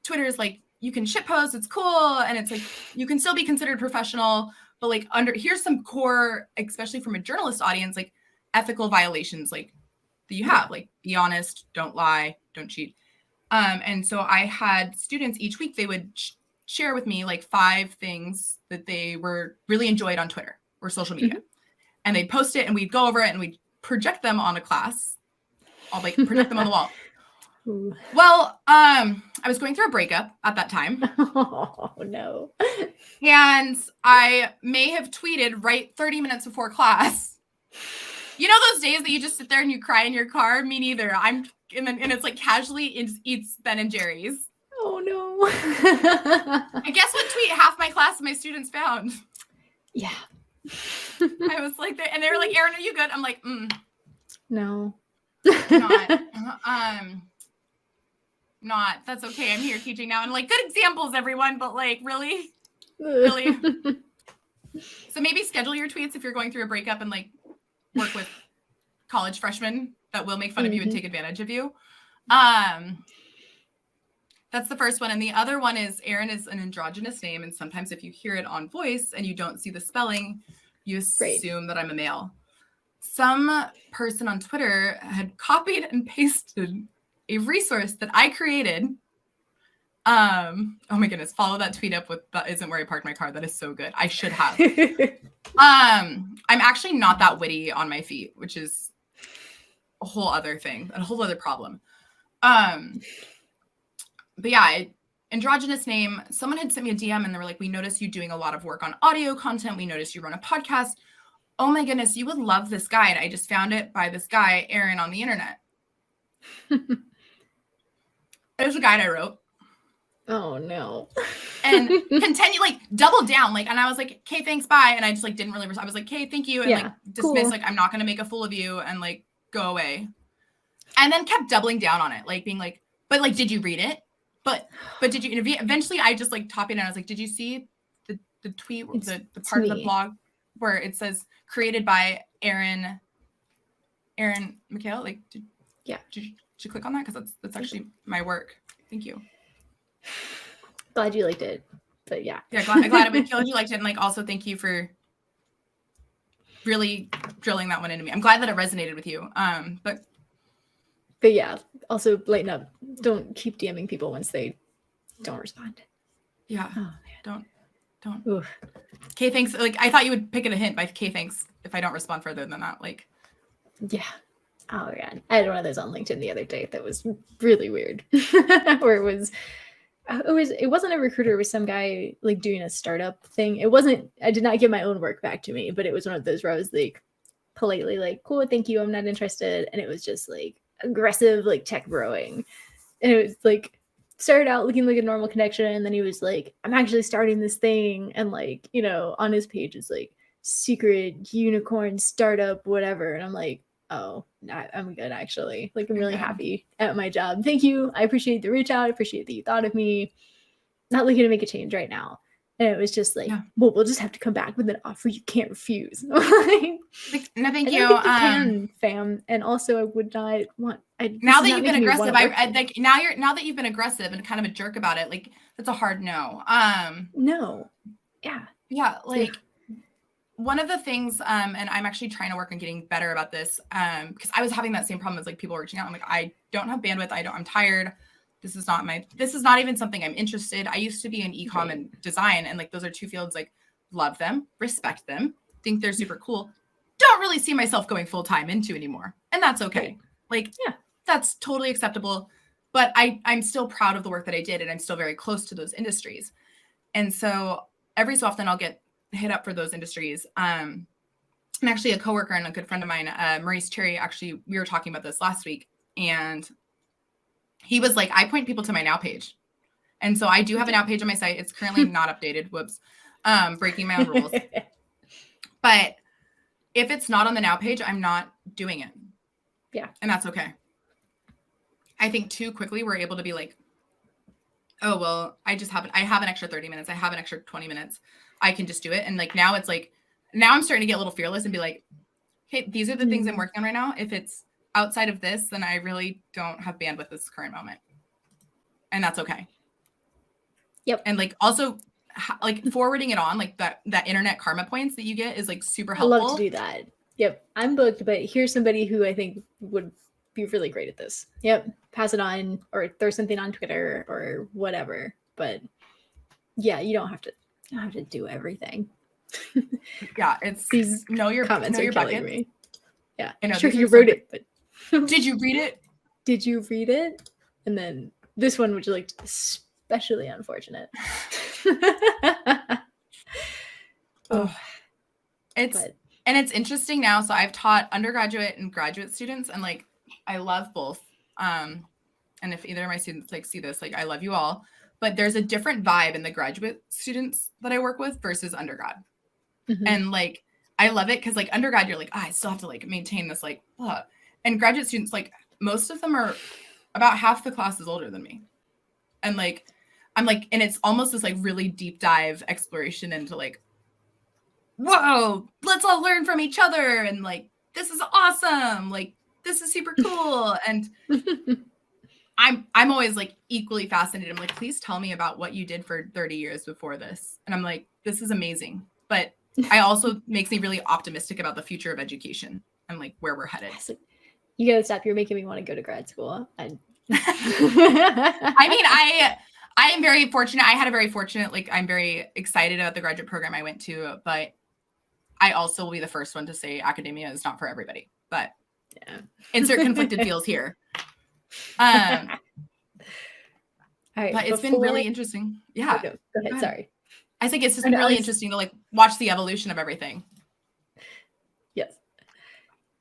Twitter is like, you can shit post, it's cool. And it's like, you can still be considered professional, but like here's some core, especially from a journalist audience, like ethical violations, like that you have, like be honest, don't lie, don't cheat. And so I had students each week, they would share with me like 5 things that they were really enjoyed on Twitter or social media. And they'd post it and we'd go over it and we'd project them on a class. I'll like project them on the wall. Ooh. Well, I was going through a breakup at that time. Oh no. And I may have tweeted right 30 minutes before class. You know those days that you just sit there and you cry in your car? Me neither. And it's like casually eats Ben and Jerry's. Oh no. I guess what tweet half my class of my students found. Yeah. I was like, and they were like, Erin, are you good? I'm like, no. Not. That's okay. I'm here teaching now. And like, good examples, everyone, but like, really? Really? So maybe schedule your tweets if you're going through a breakup and like work with college freshmen that will make fun of you and take advantage of you. That's the first one. And the other one is Erin is an androgynous name. And sometimes if you hear it on voice and you don't see the spelling, you assume that I'm a male. Some person on Twitter had copied and pasted a resource that I created. Oh my goodness. Follow that tweet up with that isn't where I parked my car. That is so good. I should have. I'm actually not that witty on my feet, which is a whole other thing, a whole other problem. But yeah, androgynous name. Someone had sent me a DM and they were like, we noticed you doing a lot of work on audio content. We noticed you run a podcast. Oh my goodness, you would love this guide. I just found it by this guy, Erin, on the internet. There's a guide I wrote. Oh no. And continue, like double down. Like, and I was like, okay, thanks, bye. And I just like didn't really, I was like, okay, thank you. And like dismiss, like, I'm not going to make a fool of you and like go away. And then kept doubling down on it. Like being like, but like, did you read it? But did you interview? Eventually I just like top it and I was like, did you see the tweet, the part of the blog where it says created by Erin McHale? Like, did you click on that? Because that's actually my work. Thank you. Glad you liked it. But yeah. Yeah, glad you liked it. And like also thank you for really drilling that one into me. I'm glad that it resonated with you. But yeah, also lighten up. Don't keep DMing people once they don't respond. Yeah. Oh, man. Don't. Oof. Okay, thanks. Like I thought you would pick it a hint by okay, thanks. If I don't respond further than that, like. Yeah. Oh my God. I had one of those on LinkedIn the other day that was really weird. Where it wasn't a recruiter, it was some guy like doing a startup thing. I did not get my own work back to me, but it was one of those where I was like politely like, cool, thank you, I'm not interested. And it was just like aggressive like tech broing. And it was like started out looking like a normal connection, and then he was like, I'm actually starting this thing, and like, you know, on his page is like secret unicorn startup whatever, and I'm like, oh, I'm good actually. Like I'm really happy at my job. Thank you. I appreciate the reach out. I appreciate that you thought of me. Not looking to make a change right now. And it was just like, well, we'll just have to come back with an offer you can't refuse. No, thank you. Can, fam. And also, I would not want. Now that you've been aggressive, now that you've been aggressive and kind of a jerk about it, like that's a hard no. No. Yeah. Yeah. Like one of the things, and I'm actually trying to work on getting better about this, because I was having that same problem as like people reaching out. I'm like, I don't have bandwidth. I'm tired. This is not even something I'm interested. I used to be in ecom and design, and like those are two fields like love them, respect them, think they're super cool. Don't really see myself going full time into anymore, and that's okay. Like, yeah, that's totally acceptable. But I'm still proud of the work that I did, and I'm still very close to those industries. And so every so often I'll get hit up for those industries. And actually a coworker and a good friend of mine, Maurice Cherry, actually, we were talking about this last week, and he was like, I point people to my Now page. And so I do have a Now page on my site. It's currently not updated. Whoops. Breaking my own rules. But if it's not on the Now page, I'm not doing it. Yeah. And that's okay. I think too quickly we're able to be like, oh, well, I have an extra 30 minutes. I have an extra 20 minutes. I can just do it. And like, now it's like, now I'm starting to get a little fearless and be like, hey, these are the things I'm working on right now. If it's outside of this, then I really don't have bandwidth this current moment. And that's okay. Yep. And like, also like forwarding it on, like that internet karma points that you get is like super helpful. I love to do that. Yep. I'm booked, but here's somebody who I think would be really great at this. Yep. Pass it on, or throw something on Twitter or whatever. But yeah, you don't have to do everything. Yeah, it's these know your comments are killing buckets. me. Yeah, I know, sure you wrote it, but did you read it? Did you read it? And then this one, which looked especially unfortunate. Oh, it's interesting now. So I've taught undergraduate and graduate students, and like I love both. And if either of my students like see this, like I love you all. But there's a different vibe in the graduate students that I work with versus undergrad. Mm-hmm. And like I love it because like undergrad, you're like, I still have to like maintain this like, blah. And graduate students, like most of them are about half the class is older than me. And like I'm like, and it's almost this like really deep dive exploration into like, whoa, let's all learn from each other. And like, this is awesome. Like, this is super cool. And I'm always like equally fascinated. I'm like, please tell me about what you did for 30 years before this. And I'm like, this is amazing. But I also makes me really optimistic about the future of education and like where we're headed. You gotta stop. You're making me want to go to grad school. I mean, I am very fortunate. I had a very fortunate, like, I'm very excited about the graduate program I went to, but I also will be the first one to say academia is not for everybody, but yeah. Insert conflicted feels here. All right, but it's been really interesting. Yeah. Oh, no. Go ahead. Sorry. I think it's just been really interesting to like watch the evolution of everything. Yes.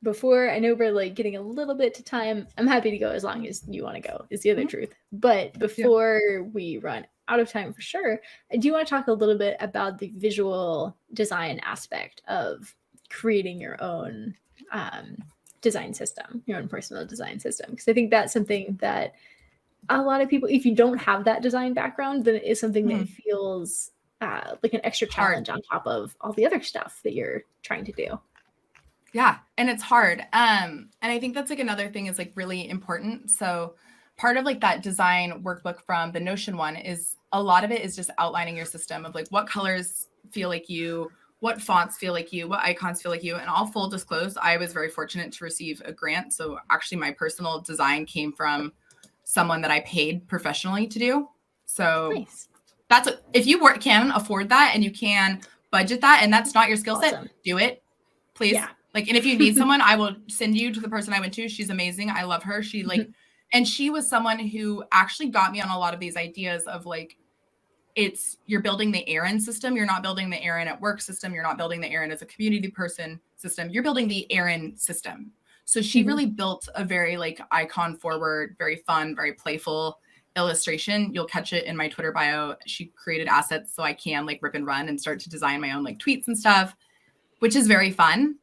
Before, I know we're like getting a little bit to time. I'm happy to go as long as you want to go, is the other truth. But before we run out of time for sure, I do want to talk a little bit about the visual design aspect of creating your own design system, your own personal design system. Because I think that's something that a lot of people, if you don't have that design background, then it is something that feels like an extra challenge on top of all the other stuff that you're trying to do. Yeah. And it's hard. And I think that's like another thing is like really important. So part of like that design workbook from the Notion one is a lot of it is just outlining your system of like what colors feel like you, what fonts feel like you, what icons feel like you. And all full disclose, I was very fortunate to receive a grant. So actually my personal design came from someone that I paid professionally to do. So nice. That's if you can afford that and you can budget that and that's not your skill set, do it, please. Yeah. Like, and if you need someone, I will send you to the person I went to. She's amazing. I love her. She like, and she was someone who actually got me on a lot of these ideas of like, you're building the Erin system. You're not building the Erin at work system. You're not building the Erin as a community person system. You're building the Erin system. So she really built a very like icon forward, very fun, very playful illustration. You'll catch it in my Twitter bio. She created assets so I can like rip and run and start to design my own like tweets and stuff, which is very fun.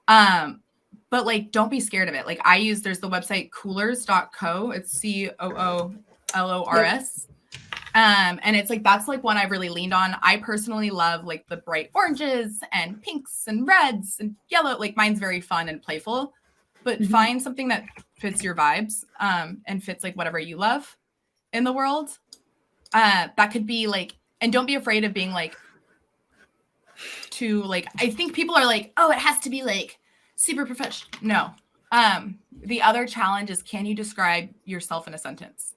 But like, don't be scared of it. Like there's the website coolors.co. It's COOLORS. And it's like, that's like one I've really leaned on. I personally love like the bright oranges and pinks and reds and yellow. Like mine's very fun and playful, but find something that fits your vibes, and fits like whatever you love in the world. That could be like, and don't be afraid of being like, to like, I think people are like, oh, it has to be like super professional. No. The other challenge is, can you describe yourself in a sentence?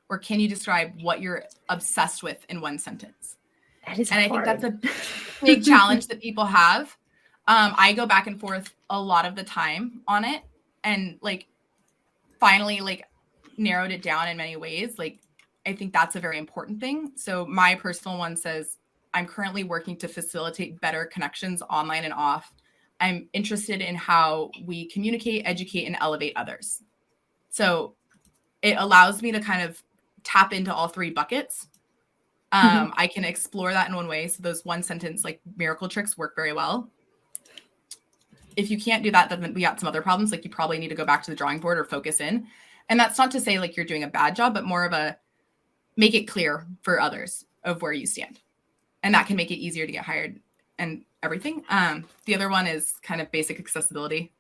Or can you describe what you're obsessed with in one sentence? That is and hard. I think that's a big challenge that people have. I go back and forth a lot of the time on it and like finally like narrowed it down in many ways. Like, I think that's a very important thing. So my personal one says, I'm currently working to facilitate better connections online and off. I'm interested in how we communicate, educate, and elevate others. So it allows me to kind of tap into all three buckets. I can explore that in one way. So those one sentence like miracle tricks work very well. If you can't do that, then we got some other problems. Like you probably need to go back to the drawing board or focus in. And that's not to say like you're doing a bad job, but more of a make it clear for others of where you stand. And that can make it easier to get hired and everything. The other one is kind of basic accessibility.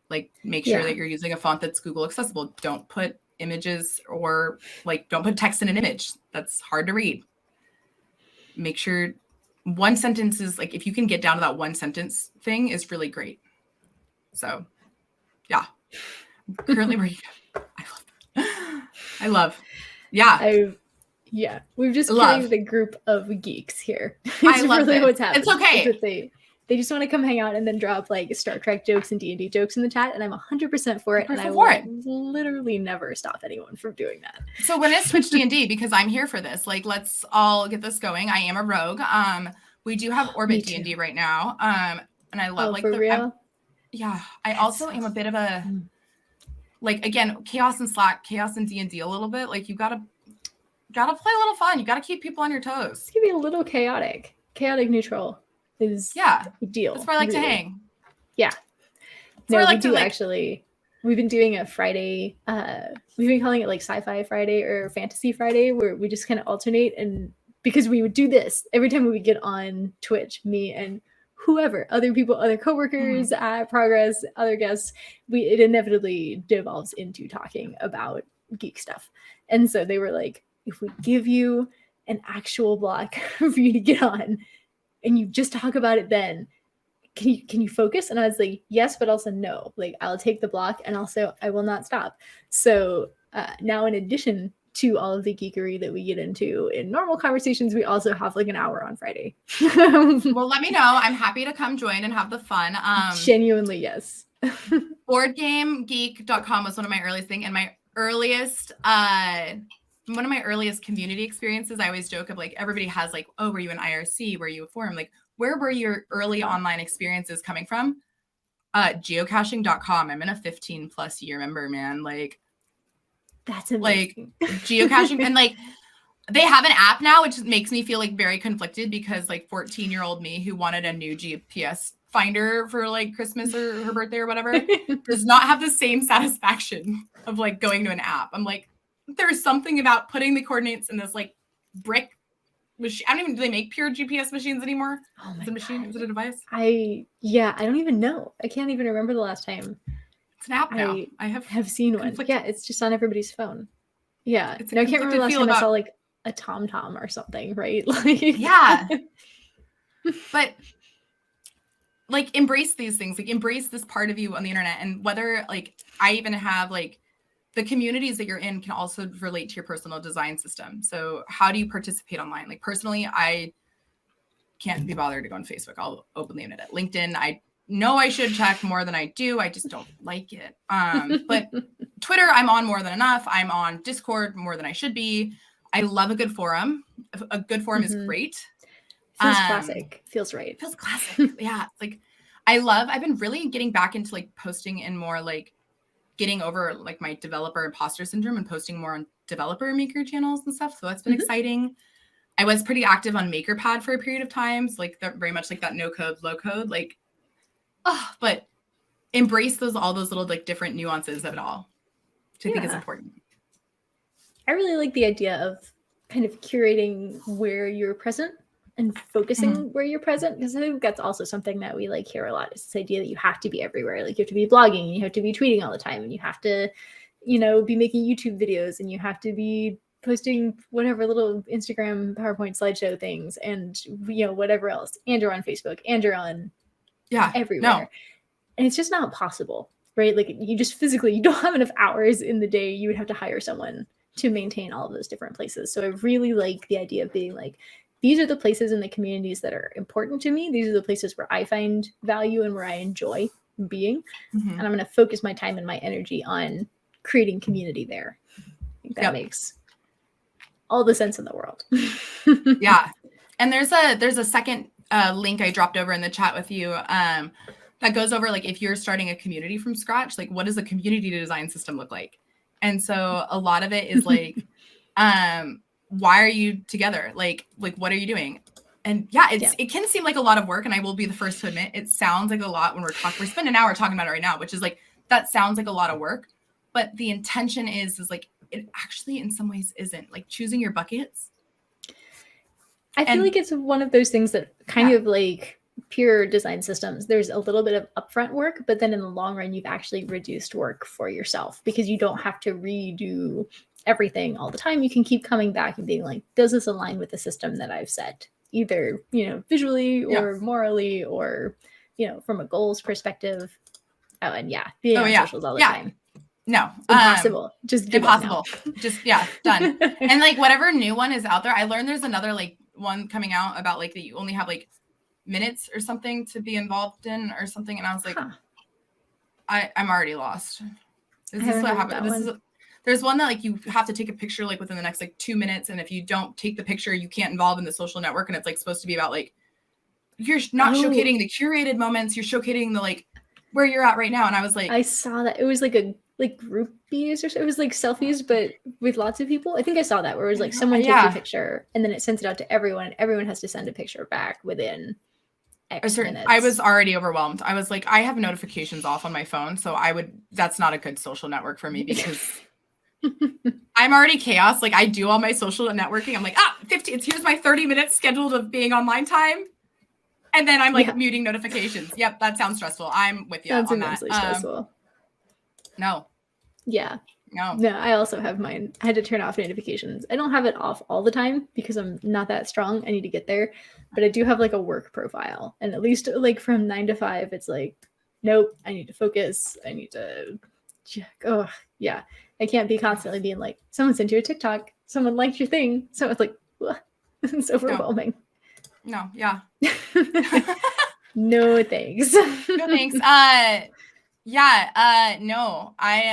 Like make sure that you're using a font that's Google accessible. Don't put images or like don't put text in an image. That's hard to read. Make sure one sentence is like, if you can get down to that one sentence thing is really great. So yeah, currently reading. I love. Yeah. We've just created a group of geeks here. I love really what's happening. It's okay. They just want to come hang out and then drop like Star Trek jokes and D&D jokes in the chat, and I'm 100% for it. And I will literally never stop anyone from doing that. So when it's Switch D&D, because I'm here for this, like let's all get this going. I am a rogue. We do have Orbit D&D right now. And I love for real? I also am a bit of a like again chaos and Slack, chaos and D&D a little bit. Like you gotta play a little fun. You gotta keep people on your toes. It's gonna be a little chaotic neutral. Is a big deal. That's where I like to hang. Yeah. No, we do actually. We've been doing a Friday. We've been calling it like Sci-Fi Friday or Fantasy Friday, where we just kind of alternate. And because we would do this every time we would get on Twitch, me and whoever, other people, other coworkers at Progress, other guests, it inevitably devolves into talking about geek stuff. And so they were like, if we give you an actual block for you to get on, and you just talk about it then, can you focus? And I was like, yes, but also no. Like, I'll take the block, and also I will not stop. So now in addition to all of the geekery that we get into in normal conversations, we also have like an hour on Friday. Well, let me know. I'm happy to come join and have the fun. Genuinely, yes. BoardGameGeek.com was one of my earliest things, and my earliest one of my earliest community experiences, I always joke of like, everybody has like, oh, were you an IRC? Were you a forum? Like, where were your early online experiences coming from? Geocaching.com. I'm in a 15 plus year member, man. Like, that's amazing. Like geocaching. And like, they have an app now, which makes me feel like very conflicted because like 14-year-old me who wanted a new GPS finder for like Christmas or her birthday or whatever does not have the same satisfaction of like going to an app. I'm like, there's something about putting the coordinates in this like brick machine. I don't even, do they make pure GPS machines anymore? Oh my Is it a machine? God. Is it a device? I don't even know. I can't even remember the last time. It's an app now. I have seen one. Yeah, it's just on everybody's phone. Yeah. I can't remember the last time I saw like a TomTom or something, right? Like yeah. But like embrace these things, like embrace this part of you on the internet. And whether like I even have like the communities that you're in can also relate to your personal design system. So how do you participate online? Like personally, I can't be bothered to go on Facebook. I'll openly admit it. LinkedIn, I know I should check more than I do. I just don't like it. But Twitter, I'm on more than enough. I'm on Discord more than I should be. I love a good forum. A good forum is great. Feels classic. Feels right. Feels classic. Yeah. Like I've been really getting back into like posting and more like getting over like my developer imposter syndrome and posting more on developer maker channels and stuff. So that's been exciting. I was pretty active on MakerPad for a period of time. So like very much like that no code, low code, like, but embrace all those little like different nuances of it all, which I think is important. I really like the idea of kind of curating where you're present and focusing where you're present, because I think that's also something that we like hear a lot, is this idea that you have to be everywhere. Like you have to be blogging, and you have to be tweeting all the time, and you have to, be making YouTube videos, and you have to be posting whatever little Instagram PowerPoint slideshow things, and whatever else, and you're on Facebook, and you're on everywhere. No. And it's just not possible, right? Like you don't have enough hours in the day. You would have to hire someone to maintain all of those different places. So I really like the idea of being like, these are the places in the communities that are important to me. These are the places where I find value and where I enjoy being. And I'm going to focus my time and my energy on creating community there. I think that makes all the sense in the world. Yeah. And there's a second link I dropped over in the chat with you that goes over like if you're starting a community from scratch, like what does a community design system look like? And so a lot of it is like, why are you together? Like what are you doing? And yeah, it can seem like a lot of work, and I will be the first to admit it sounds like a lot when we're spending an hour talking about it right now, which is like that sounds like a lot of work, but the intention is like it actually in some ways isn't. Like choosing your buckets. I feel like it's one of those things that kind of like pure design systems, there's a little bit of upfront work, but then in the long run, you've actually reduced work for yourself because you don't have to redo everything all the time. You can keep coming back and being like, does this align with the system that I've set? Either, visually or morally or, from a goals perspective. Oh, and being on socials all the time. No, impossible. Just impossible. Just done. And like whatever new one is out there, I learned there's another like one coming out about like that you only have like minutes or something to be involved in or something, and I was like, I'm already lost. Is this what happened? There's one that like you have to take a picture like within the next like 2 minutes, and if you don't take the picture, you can't involve in the social network, and it's like supposed to be about like you're not showcasing the curated moments, you're showcasing the like where you're at right now. And I was like, I saw that it was like a groupies or so. It was like selfies, but with lots of people. I think I saw that where it was like someone takes a picture and then it sends it out to everyone. Everyone has to send a picture back within X minutes. I was already overwhelmed. I was like, I have notifications off on my phone, so that's not a good social network for me because I'm already chaos. Like I do all my social networking. I'm like, 15. Here's my 30 minutes scheduled of being online time. And then I'm like muting notifications. Yep. That sounds stressful. I'm with you on that. That's immensely stressful. No. Yeah. No, I also have mine. I had to turn off notifications. I don't have it off all the time because I'm not that strong. I need to get there. But I do have like a work profile. And at least like from 9 to 5, it's like, nope, I need to focus. I need to check. Oh, yeah. I can't be constantly being like, someone sent you a TikTok. Someone liked your thing. So it's like, it's overwhelming. No, yeah. No thanks. No thanks. No, I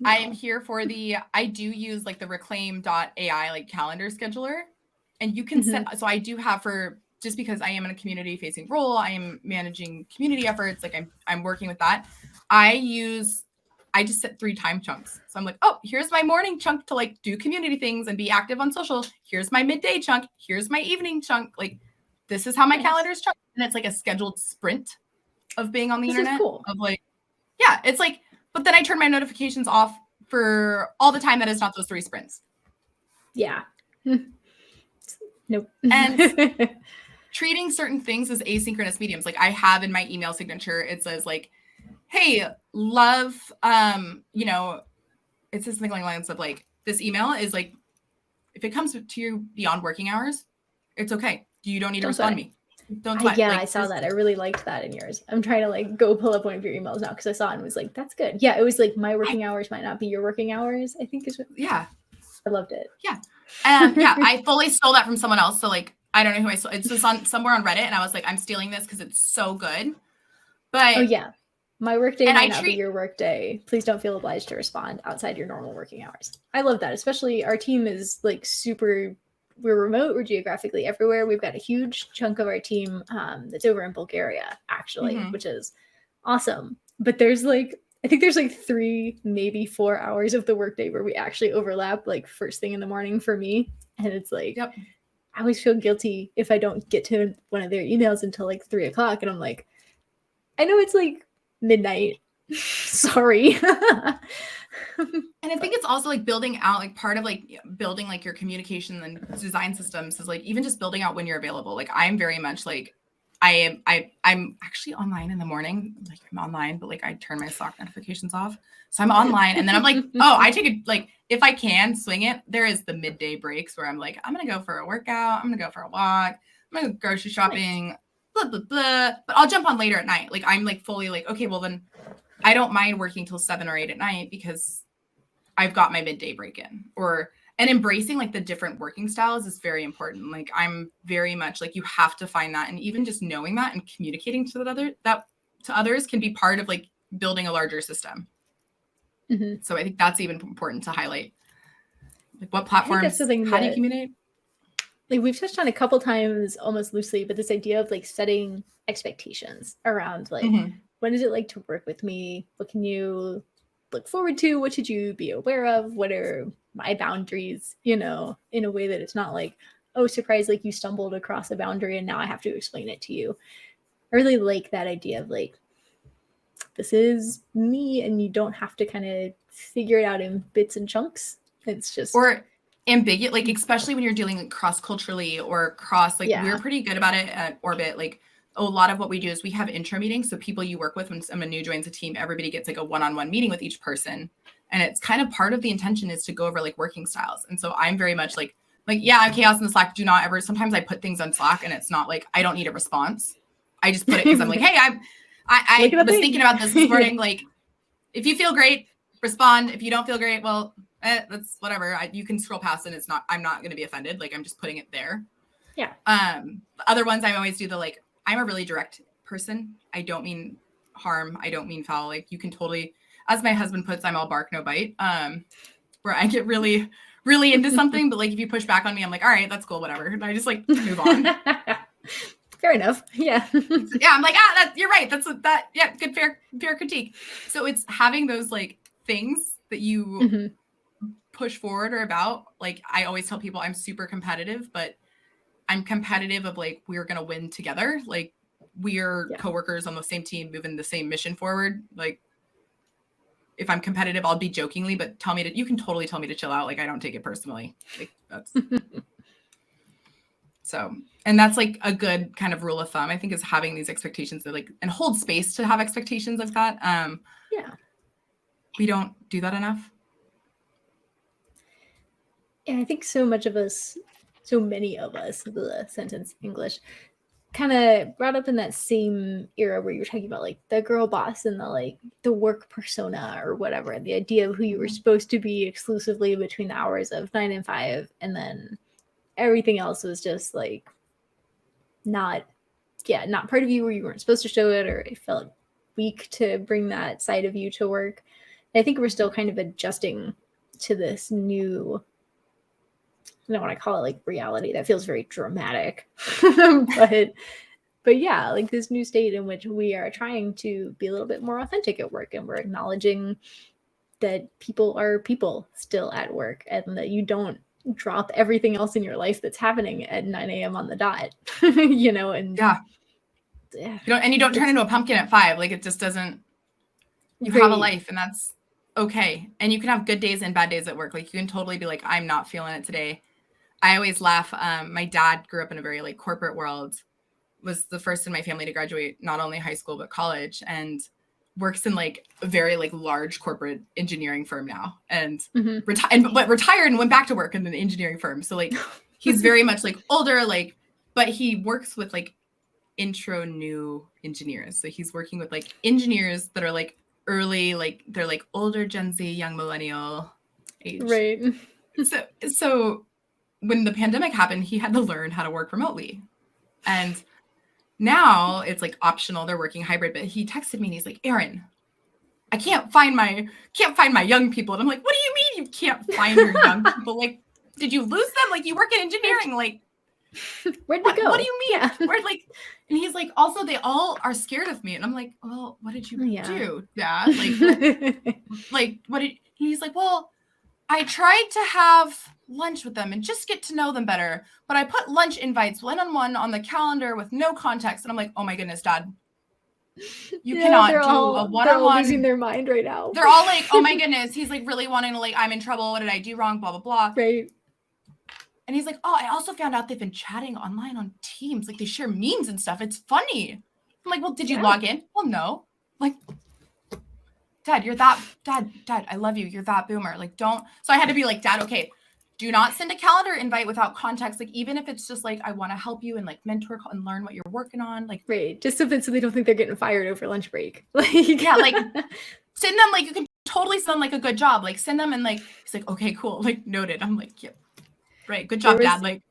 am here for I do use like the reclaim.ai like calendar scheduler, and you can set, so I do have just because I am in a community facing role, I am managing community efforts. Like I'm working with that. I just set 3 time chunks. So I'm like, here's my morning chunk to like do community things and be active on social. Here's my midday chunk. Here's my evening chunk. Like this is how my calendar is chunked. And it's like a scheduled sprint of being on the internet. Is cool. Of like, it's like, but then I turn my notifications off for all the time that is not those 3 sprints. Yeah. Nope. And treating certain things as asynchronous mediums. Like I have in my email signature, it says like, hey, love, it says something along the lines of like, this email is like, if it comes to you beyond working hours, it's okay. You don't need to respond to me. Don't sweat. I saw that. I really liked that in yours. I'm trying to like go pull up one of your emails now because I saw it and was like, that's good. Yeah, it was like my working hours might not be your working hours, I think is what. Yeah. I loved it. Yeah. I fully stole that from someone else. So like, I don't know who I stole. It's just somewhere on Reddit, and I was like, I'm stealing this because it's so good. But my work day might not be your work day. Please don't feel obliged to respond outside your normal working hours. I love that. Especially our team is like we're remote. We're geographically everywhere. We've got a huge chunk of our team that's over in Bulgaria, actually, which is awesome. But there's like, I think there's like 3, maybe 4 hours of the workday where we actually overlap, like first thing in the morning for me. And it's like, I always feel guilty if I don't get to one of their emails until like 3 o'clock. And I'm like, I know it's like midnight. Sorry. And I think it's also like building out, like part of like building like your communication and design systems is like even just building out when you're available. Like I'm very much like I'm actually online in the morning. Like I'm online, but like I turn my Slack notifications off. So I'm online, and then I'm like, I take it like if I can swing it. There is the midday breaks where I'm like, I'm gonna go for a workout. I'm gonna go for a walk. I'm gonna go grocery shopping. Nice. Blah blah blah. But I'll jump on later at night. Like I'm like fully like, okay, well then I don't mind working till 7 or 8 at night because I've got my midday break in. And embracing like the different working styles is very important. Like I'm very much like, you have to find that, and even just knowing that and communicating to that to others can be part of like building a larger system. So I think that's even important to highlight. Like what platforms, how do you communicate? like we've touched on a couple times almost loosely, but this idea of like setting expectations around like what is it like to work with me? What can you look forward to? What should you be aware of? What are my boundaries, you know, in a way that it's not like, oh, surprise, like you stumbled across a boundary and now I have to explain it to you. I really like that idea of like, this is me and you don't have to kind of figure it out in bits and chunks. It's just or ambiguous, like especially when you're dealing like cross-culturally or cross, like we're pretty good about it at Orbit. Like a lot of what we do is we have intro meetings. So people you work with, when someone new joins a team, everybody gets like a one-on-one meeting with each person. And it's kind of part of the intention is to go over like working styles. And so I'm very much like, yeah, I'm chaos in the Slack. Do not ever, sometimes I put things on Slack and it's not like, I don't need a response. I just put it because I'm like, hey, I was thinking about this morning. Like, if you feel great, respond. If you don't feel great, well, that's whatever. You can scroll past it. I'm not going to be offended. Like, I'm just putting it there. Yeah. Other ones I always do the, like, I'm a really direct person. I don't mean harm. I don't mean foul. Like, you can totally, as my husband puts, I'm all bark, no bite. Where I get really, really into something, but like, if you push back on me, I'm like, all right, that's cool, whatever. And I just like move on. Fair enough. Yeah. Yeah. I'm like, you're right. Yeah. Good, fair critique. So it's having those like things that you push forward or about. Like, I always tell people I'm super competitive, but I'm competitive of like, we're going to win together. Like, we're coworkers on the same team, moving the same mission forward. Like, if I'm competitive, I'll be jokingly, but you can totally tell me to chill out. Like, I don't take it personally. Like, that's so, and that's like a good kind of rule of thumb, I think, is having these expectations that like, and hold space to have expectations like that. We don't do that enough. And I think so many of us, the sentence English, kind of brought up in that same era where you're talking about like the girl boss and the work persona or whatever, the idea of who you were supposed to be exclusively between the hours of 9 and 5, and then everything else was just like not part of you, or you weren't supposed to show it, or it felt weak to bring that side of you to work. And I think we're still kind of adjusting to this new, I don't want to call it like reality. That feels very dramatic. but yeah, like this new state in which we are trying to be a little bit more authentic at work, and we're acknowledging that people are people still at work, and that you don't drop everything else in your life that's happening at 9 a.m. on the dot, you know, and you don't turn into a pumpkin at 5. Like, it just doesn't, you have a life, and that's okay. And you can have good days and bad days at work. Like, you can totally be like, I'm not feeling it today. I always laugh. My dad grew up in a very like corporate world, was the first in my family to graduate not only high school, but college, and works in like a very like large corporate engineering firm now, and retired and went back to work in an engineering firm. So like, he's very much like older, like, but he works with like intro new engineers. So he's working with like engineers that are like early, like they're like older Gen Z, young millennial age. Right. So when the pandemic happened, he had to learn how to work remotely. And now it's like optional. They're working hybrid, but he texted me and he's like, Erin, I can't find my young people. And I'm like, what do you mean you can't find your young people? Like, did you lose them? Like, you work in engineering. Like, where'd they go? What do you mean? Yeah. Where, like, and he's like, also, they all are scared of me. And I'm like, well, what did you do, Dad? Like, what did, he's like, well, I tried to have lunch with them and just get to know them better, but I put lunch invites one-on-one on the calendar with no context. And I'm like, oh my goodness, Dad, you cannot do a one-on-one. They're all losing their mind right now. They're all like, oh my goodness, he's like really wanting to like, I'm in trouble. What did I do wrong? Blah, blah, blah. Right. And he's like, oh, I also found out they've been chatting online on Teams. Like, they share memes and stuff. It's funny. I'm like, well, did you log in? Well, no. Like, Dad, Dad, I love you. You're that boomer. Like, don't. So I had to be like, Dad, okay, do not send a calendar invite without context. Like, even if it's just like, I want to help you and like mentor and learn what you're working on. Like, right. Just so they don't think they're getting fired over lunch break. Like, yeah, like send them, like, you can totally send like a good job. Like, send them, and like, he's like, okay, cool. Like, noted. I'm like, yep. Right. Good job, Dad. Like,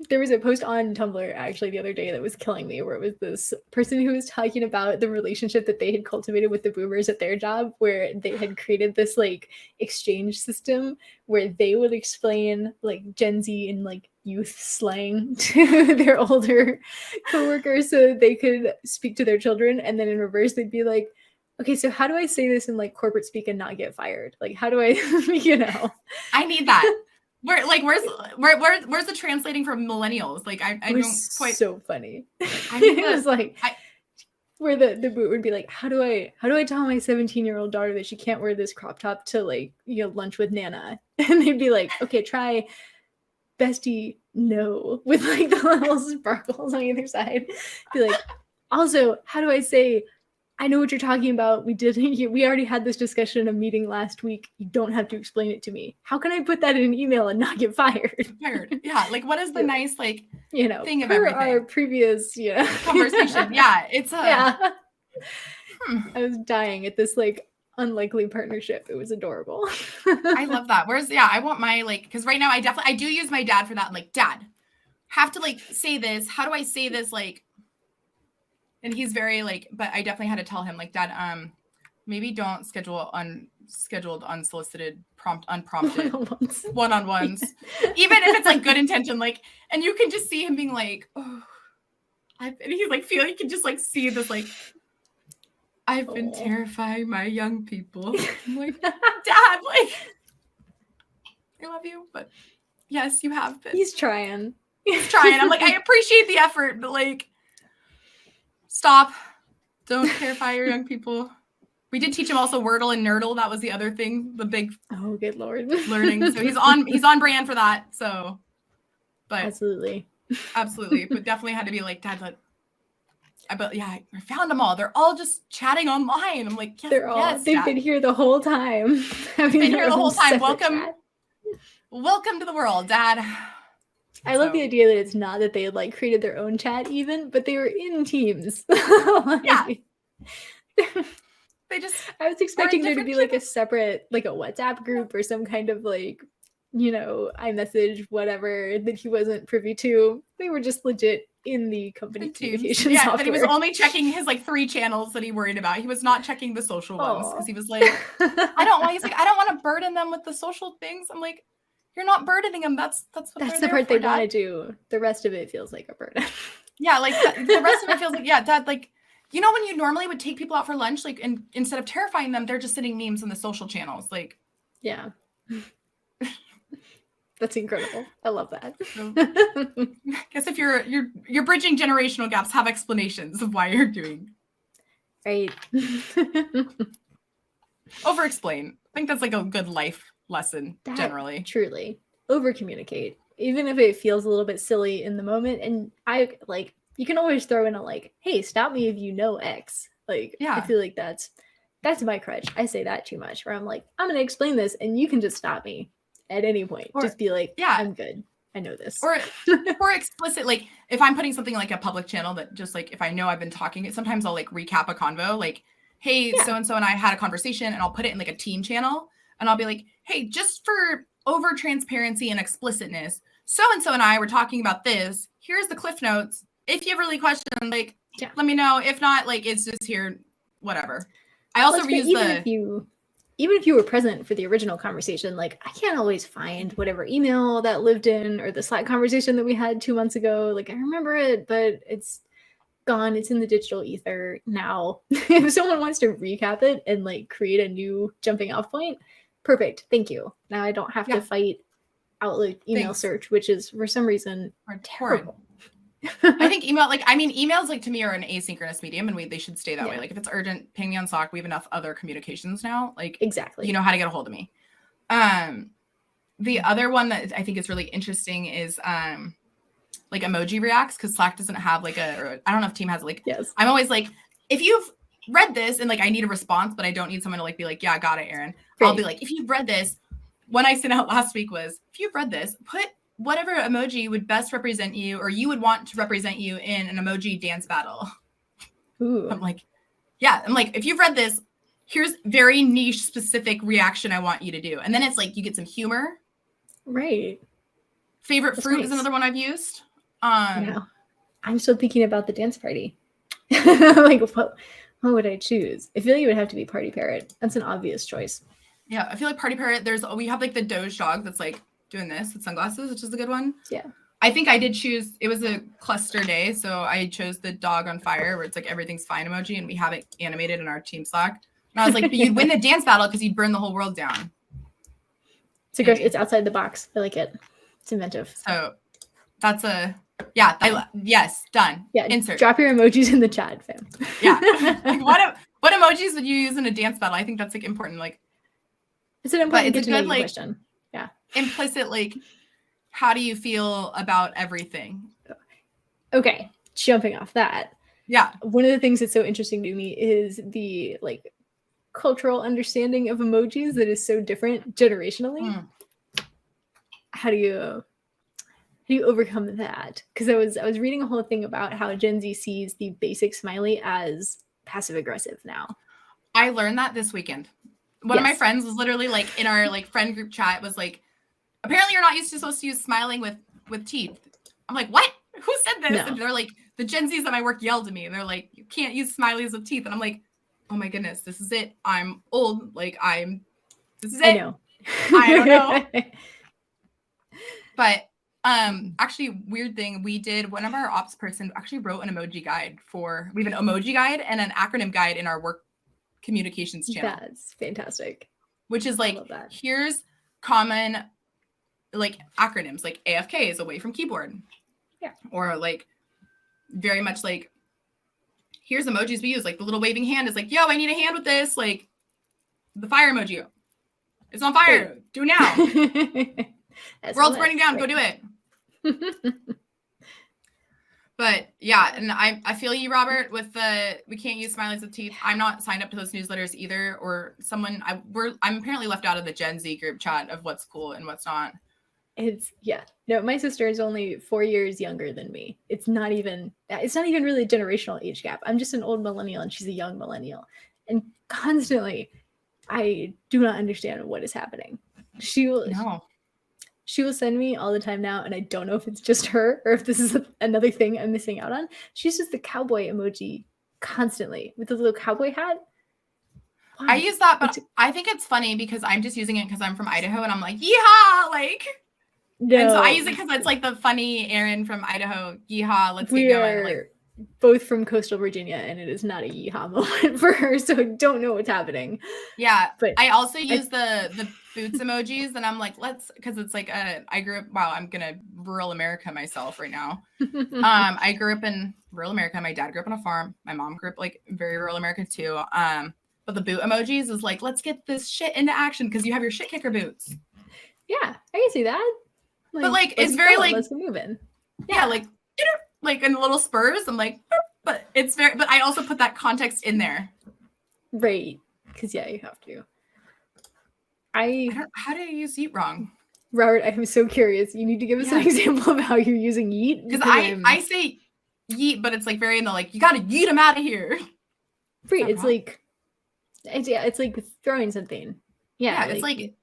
there was a post on Tumblr actually the other day that was killing me, where it was this person who was talking about the relationship that they had cultivated with the boomers at their job, where they had created this like exchange system where they would explain like Gen Z and like youth slang to their older coworkers so that they could speak to their children, and then in reverse they'd be like, okay, so how do I say this in like corporate speak and not get fired? Like, how do I, I need that. Where's the translating for millennials? Like, I don't quite. So funny. It was like where the boot would be like, how do I tell my 17-year-old daughter that she can't wear this crop top to like lunch with Nana? And they'd be like, okay, try bestie no with like the little sparkles on either side. Be like, also, how do I say, I know what you're talking about. We already had this discussion in a meeting last week. You don't have to explain it to me. How can I put that in an email and not get fired? Yeah. Like, what is the nice, like, thing of everything? Our previous, conversation. Yeah. It's I was dying at this like unlikely partnership. It was adorable. I love that. I want my like, because right now I do use my dad for that. I'm like, Dad, have to like say this. How do I say this? Like, and he's very like, but I definitely had to tell him like, Dad, maybe don't schedule unscheduled, unsolicited, unprompted one-on-ones, even if it's like good intention, like, and you can just see him being like, oh, and he's like, you can just like see this, like, I've been terrifying my young people. I'm like, Dad, like, I love you, but yes, you have been. He's trying. I'm like, I appreciate the effort, but like, stop. Don't terrify your young people. We did teach him also Wordle and Nerdle. That was the other thing, the big good Lord learning. So he's on brand for that. So, but absolutely. But definitely had to be like, Dad, I found them all. They're all just chatting online. I'm like, yes, they've been here the whole time. Welcome to the world, Dad. I love the idea that it's not that they had like created their own chat even, but they were in teams. Yeah. I was expecting there to be like a separate, like a WhatsApp group or some kind of like, iMessage, whatever, that he wasn't privy to. They were just legit in the company communication software. But he was only checking his like 3 channels that he worried about. He was not checking the social ones because he was like, I don't want to burden them with the social things. I'm like, you're not burdening them. That's the part they want to do. The rest of it feels like a burden. Yeah, like the rest of it feels like, yeah, Dad, like, when you normally would take people out for lunch, like, and instead of terrifying them, they're just sending memes on the social channels. Like, yeah. That's incredible. I love that. So, I guess if you're bridging generational gaps, have explanations of why you're doing. Right. Over-explain. I think that's like a good life lesson generally. Truly. Over-communicate. Even if it feels a little bit silly in the moment. And you can always throw in a like, hey, stop me if you know X. Like, yeah. I feel like that's my crutch. I say that too much, where I'm like, I'm going to explain this and you can just stop me at any point. Just be like, yeah, I'm good. I know this. Or explicit, like if I'm putting something like a public channel that just like, if I know I've been talking, sometimes I'll like recap a convo, like, hey, so-and-so and I had a conversation, and I'll put it in like a team channel, and I'll be like, hey, just for over transparency and explicitness, so-and-so and I were talking about this. Here's the cliff notes. If you have really questions, like, let me know. If not, like, it's just here, whatever. I also reuse even if you were present for the original conversation, like, I can't always find whatever email that lived in or the Slack conversation that we had 2 months ago. Like, I remember it, but it's gone. It's in the digital ether now. If someone wants to recap it and like create a new jumping off point, perfect. Thank you. Now I don't have to fight Outlook email search, which is for some reason terrible. I think emails like to me are an asynchronous medium, and they should stay that way. Like if it's urgent, ping me on Slack. We have enough other communications now. Like exactly, you know how to get a hold of me. The other one that I think is really interesting is like emoji reacts, because Slack doesn't have like I don't know if Team has like. Yes. I'm always like, if you've read this and like I need a response, but I don't need someone to like be like, yeah, I got it, Erin. Right. I'll be like, if you've read this, one I sent out last week was, if you've read this, put whatever emoji would best represent you, or you would want to represent you in an emoji dance battle. Ooh. I'm like, if you've read this, here's very niche specific reaction I want you to do. And then it's like, you get some humor. Right. Favorite fruit is another one I've used. No, I'm still thinking about the dance party. Like, what would I choose? I feel like it would have to be Party Parrot. That's an obvious choice. Yeah, I feel like Party Parrot, we have like the Doge dog that's like doing this with sunglasses, which is a good one. Yeah. I think I did choose, it was a cluster day, so I chose the dog on fire where it's like everything's fine emoji, and we have it animated in our team Slack. And I was like, but you'd win the dance battle because you'd burn the whole world down. It's outside the box. I like it. It's inventive. So that's yes, done. Yeah, insert. Drop your emojis in the chat, fam. Yeah. Like, what emojis would you use in a dance battle? I think that's like important. Like, it's an important good question. Yeah. Implicit, like, how do you feel about everything? Okay, jumping off that. Yeah. One of the things that's so interesting to me is the like cultural understanding of emojis that is so different generationally. How do you overcome that? Because I was reading a whole thing about how Gen Z sees the basic smiley as passive aggressive now. I learned that this weekend. One of my friends was literally like in our like friend group chat was like, apparently you're not supposed to use smiling with teeth. I'm like, what? Who said this? No. And they're like, the Gen Zs at my work yelled at me. And they're like, you can't use smileys with teeth. And I'm like, oh my goodness, this is it. I'm old. Like this is it. I know. I don't know. But actually, weird thing, we did, one of our ops person actually wrote an emoji guide we have an emoji guide and an acronym guide in our work communications channel. That's fantastic. Which is like, here's common like acronyms, like AFK is away from keyboard. Yeah. Or like very much like, here's emojis we use. Like the little waving hand is like, yo, I need a hand with this. Like the fire emoji. It's on fire. Do it now. World's burning down. Go do it. But yeah, and I feel you, Robert, with we can't use smileys with teeth. I'm not signed up to those newsletters either, or I'm apparently left out of the Gen Z group chat of what's cool and what's not. No, my sister is only 4 years younger than me. It's not even really a generational age gap. I'm just an old millennial and she's a young millennial. And constantly I do not understand what is happening. She will send me all the time now, and I don't know if it's just her or if this is another thing I'm missing out on. She uses the cowboy emoji constantly with the little cowboy hat. Why? I use that, but I think it's funny because I'm just using it because I'm from Idaho, and I'm like, yeehaw, like. No. And so I use it because it's like the funny Erin from Idaho, yeehaw, let's get going. Like, both from coastal Virginia, and it is not a yeehaw moment for her, so I don't know what's happening. Yeah, but I also use the boots emojis, and I'm like, because it's like I'm gonna rural America myself right now. I grew up in rural America. My dad grew up on a farm. My mom grew up like very rural America too. But the boot emojis is like, let's get this shit into action because you have your shit kicker boots. Yeah, I can see that. But like, it's very like, let's move in. Yeah, like in little spurs. I'm like, but I also put that context in there. Right. Because you have to. How do you use yeet wrong? Robert, I'm so curious. You need to give us an example of how you're using yeet. Because I say yeet, but it's like very in the like, you gotta yeet them out of here. Right. It's like, it's like throwing something. Yeah. It's like.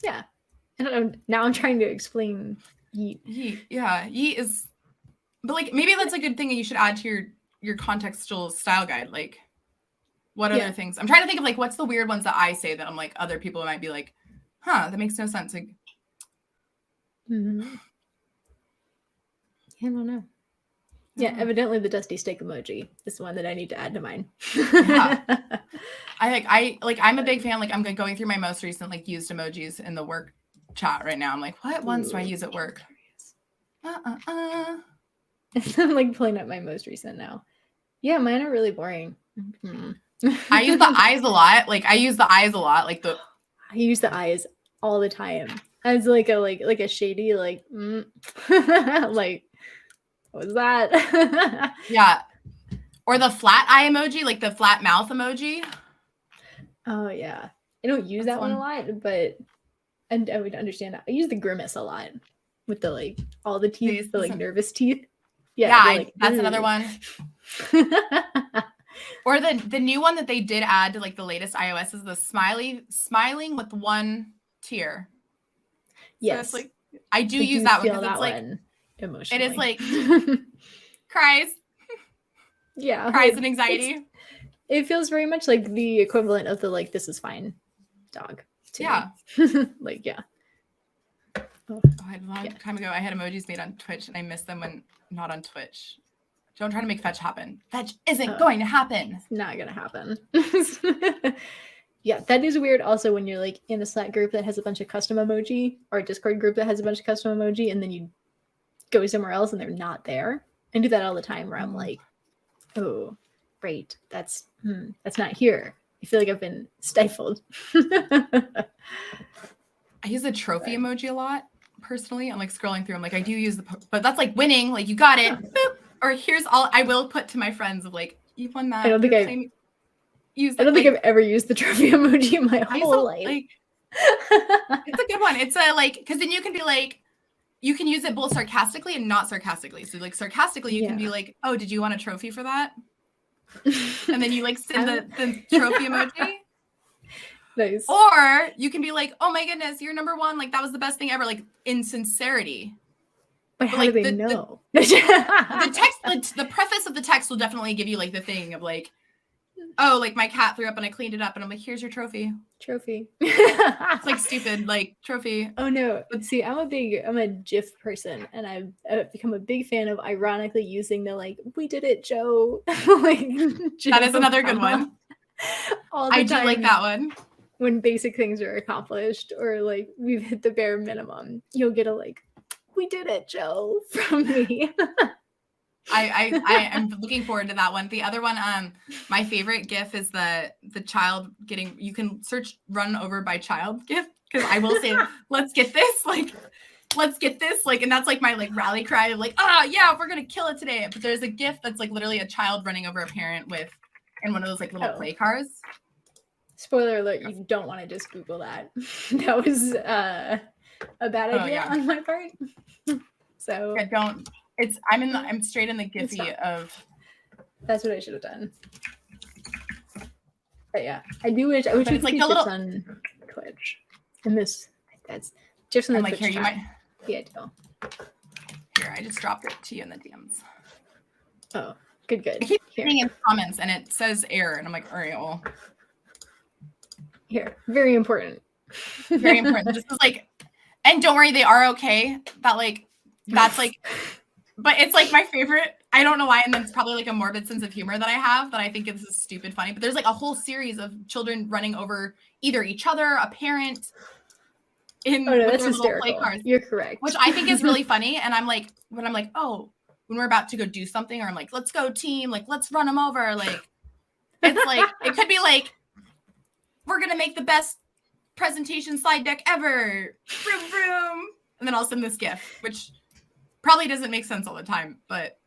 Yeah. I don't know. Now I'm trying to explain yeet. Yeet is, but like maybe that's a good thing that you should add to your contextual style guide. Like, what other things? I'm trying to think of like what's the weird ones that I say that I'm like other people might be like, huh, that makes no sense. Like, I don't know. Yeah, evidently the dusty stick emoji is the one that I need to add to mine. Yeah. I'm a big fan. Like I'm going through my most recent like used emojis in the work chat right now. I'm like, what ones do I use at work? I'm like pulling up my most recent now. Yeah, mine are really boring. I use the eyes a lot. Like I use the eyes a lot. Like I use the eyes all the time as like a shady like like what was that? Yeah. Or the flat eye emoji, like the flat mouth emoji. Oh yeah. I don't use that one a lot, but and I would understand that. I use the grimace a lot with the like all the teeth, the like nervous teeth. Yeah, that's another one. Or the new one that they did add to like the latest iOS is the smiling with one tear. Yes. So it's like I do use that one because that it's like one emotionally. It is like cries. Yeah. Cries and anxiety. It feels very much like the equivalent of the like this is fine dog. Yeah. Like yeah. Oh, a long time ago, I had emojis made on Twitch, and I missed them when not on Twitch. Don't try to make fetch happen. Fetch isn't going to happen. It's not gonna happen. Yeah, that is weird. Also, when you're like in a Slack group that has a bunch of custom emoji, or a Discord group that has a bunch of custom emoji, and then you go somewhere else and they're not there. I do that all the time. Where I'm like, oh, great, that's not here. I feel like I've been stifled. I use the trophy emoji a lot. Personally, I'm like scrolling through. I'm like, I do use but that's like winning. Like you got it. Boop. Or here's all I will put to my friends of like, you won that. I don't think I've ever used the trophy emoji in my whole life. Like, it's a good one. It's a like, because then you can be like, you can use it both sarcastically and not sarcastically. So like sarcastically, you can be like, oh, did you want a trophy for that? And then you like send the trophy emoji. Nice. Or you can be like, oh my goodness, you're number one. Like that was the best thing ever. Like in sincerity. But how do they know? The text, the preface of the text will definitely give you like the thing of like, oh, like my cat threw up and I cleaned it up and I'm like, here's your trophy. It's like stupid, like trophy. Oh no. See, I'm a GIF person, and I've become a big fan of ironically using the like, we did it, Joe. Like that is another good one. I do like that one. When basic things are accomplished or like we've hit the bare minimum, you'll get a like, we did it, Joe, from me. I am looking forward to that one. The other one, my favorite GIF is the child getting. You can search "run over by child" GIF because I will say, let's get this, like, and that's like my like rally cry of like, yeah, we're gonna kill it today. But there's a GIF that's like literally a child running over a parent in one of those like little play cars. Spoiler alert! You don't want to just Google that. That was a bad idea on my part. So yeah, don't. I'm straight in the Giphy of. That's what I should have done. But yeah, I wish we could see GIFs on Twitch. And that's GIFs on the Twitch. Here, you might. Yeah, deal. Here, I just dropped it to you in the DMs. Oh, good. I keep reading in comments and it says error, and I'm like, all right, well. Here, very important. Very important. This is like, and don't worry, they are okay. That's like. But it's like my favorite. I don't know why. And then it's probably like a morbid sense of humor that I have that I think this is stupid funny. But there's like a whole series of children running over either each other, a parent, with that's their little play cars. You're correct. Which I think is really funny. And I'm like, when we're about to go do something, or I'm like, let's go team, like, let's run them over. Like, it's like, it could be like, we're going to make the best presentation slide deck ever. Vroom, vroom. And then I'll send this GIF, which probably doesn't make sense all the time, but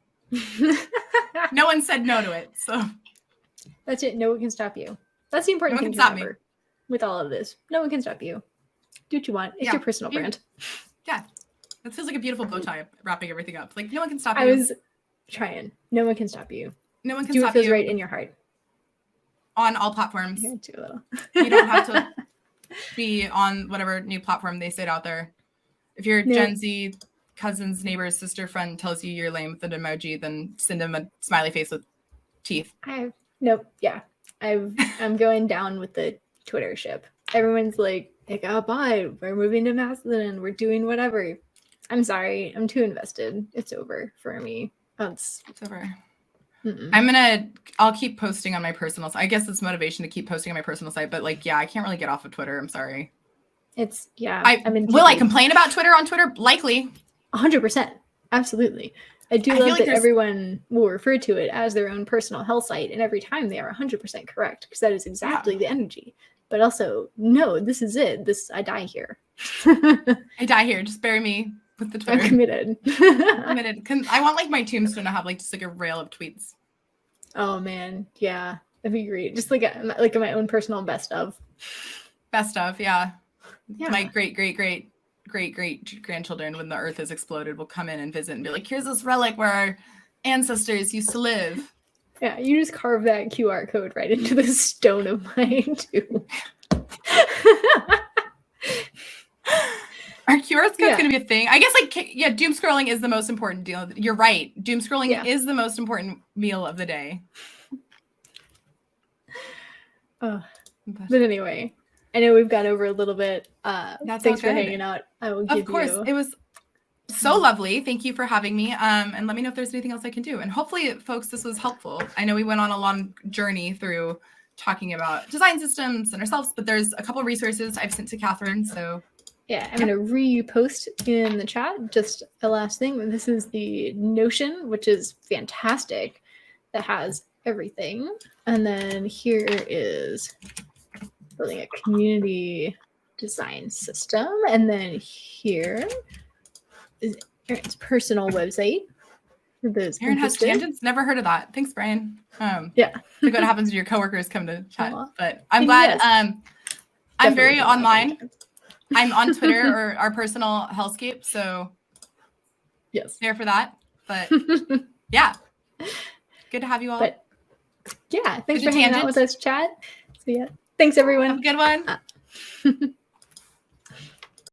no one said no to it. So that's it. No one can stop you. That's the important thing to remember with all of this. No one can stop you. Do what you want. It's your personal brand. Yeah. That feels like a beautiful bow tie wrapping everything up. Like, no one can stop you. I was trying. No one can stop you. No one can stop you. Do what feels you. right in your heart. On all platforms. Here too, a little. You don't have to be on whatever new platform they say out there. If you're Gen Z, cousin's neighbor, sister, friend tells you you're lame with an emoji, then send them a smiley face with teeth. I'm going down with the Twitter ship. Everyone's like, bye. We're moving to Mastodon. We're doing whatever. I'm sorry. I'm too invested. It's over for me. It's over. I'll keep posting on my personal site. I guess it's motivation to keep posting on my personal site, but like, I can't really get off of Twitter. I'm sorry. Will I complain about Twitter on Twitter? Likely. 100%. Absolutely. I do love that everyone will refer to it as their own personal hell site, and every time they are 100% correct, because that is exactly the energy. But also, no, this is it. I die here. I die here. Just bury me with the Twitter. I'm committed. I want like my tombstone to have like just like a rail of tweets. Oh man, yeah, that'd be great. Just like my own personal best of. Best of, yeah. My great grandchildren, when the earth has exploded, will come in and visit and be like, here's this relic where our ancestors used to live. Yeah, you just carve that QR code right into the stone of my tomb. Our QR code's going to be a thing. I guess doom scrolling is the most important deal. You're right. Doom scrolling is the most important meal of the day. But anyway, I know we've gone over a little bit. Thanks for hanging out. I will give you. Of course, it was so lovely. Thank you for having me. And let me know if there's anything else I can do. And hopefully, folks, this was helpful. I know we went on a long journey through talking about design systems and ourselves, but there's a couple of resources I've sent to Kathryn. So yeah, I'm going to repost in the chat just a last thing. This is the Notion, which is fantastic. That has everything. And then here is building a community design system. And then here is Erin's personal website. For those Erin has tangents. Never heard of that. Thanks, Brian. Yeah. Like what happens when your coworkers come to chat. But I'm glad. Yes, I'm very online. I'm on Twitter or our personal hellscape. So yes, there for that. But yeah, good to have you all. But yeah, thanks for hanging out with us, chat. So yeah, thanks everyone. Have a good one.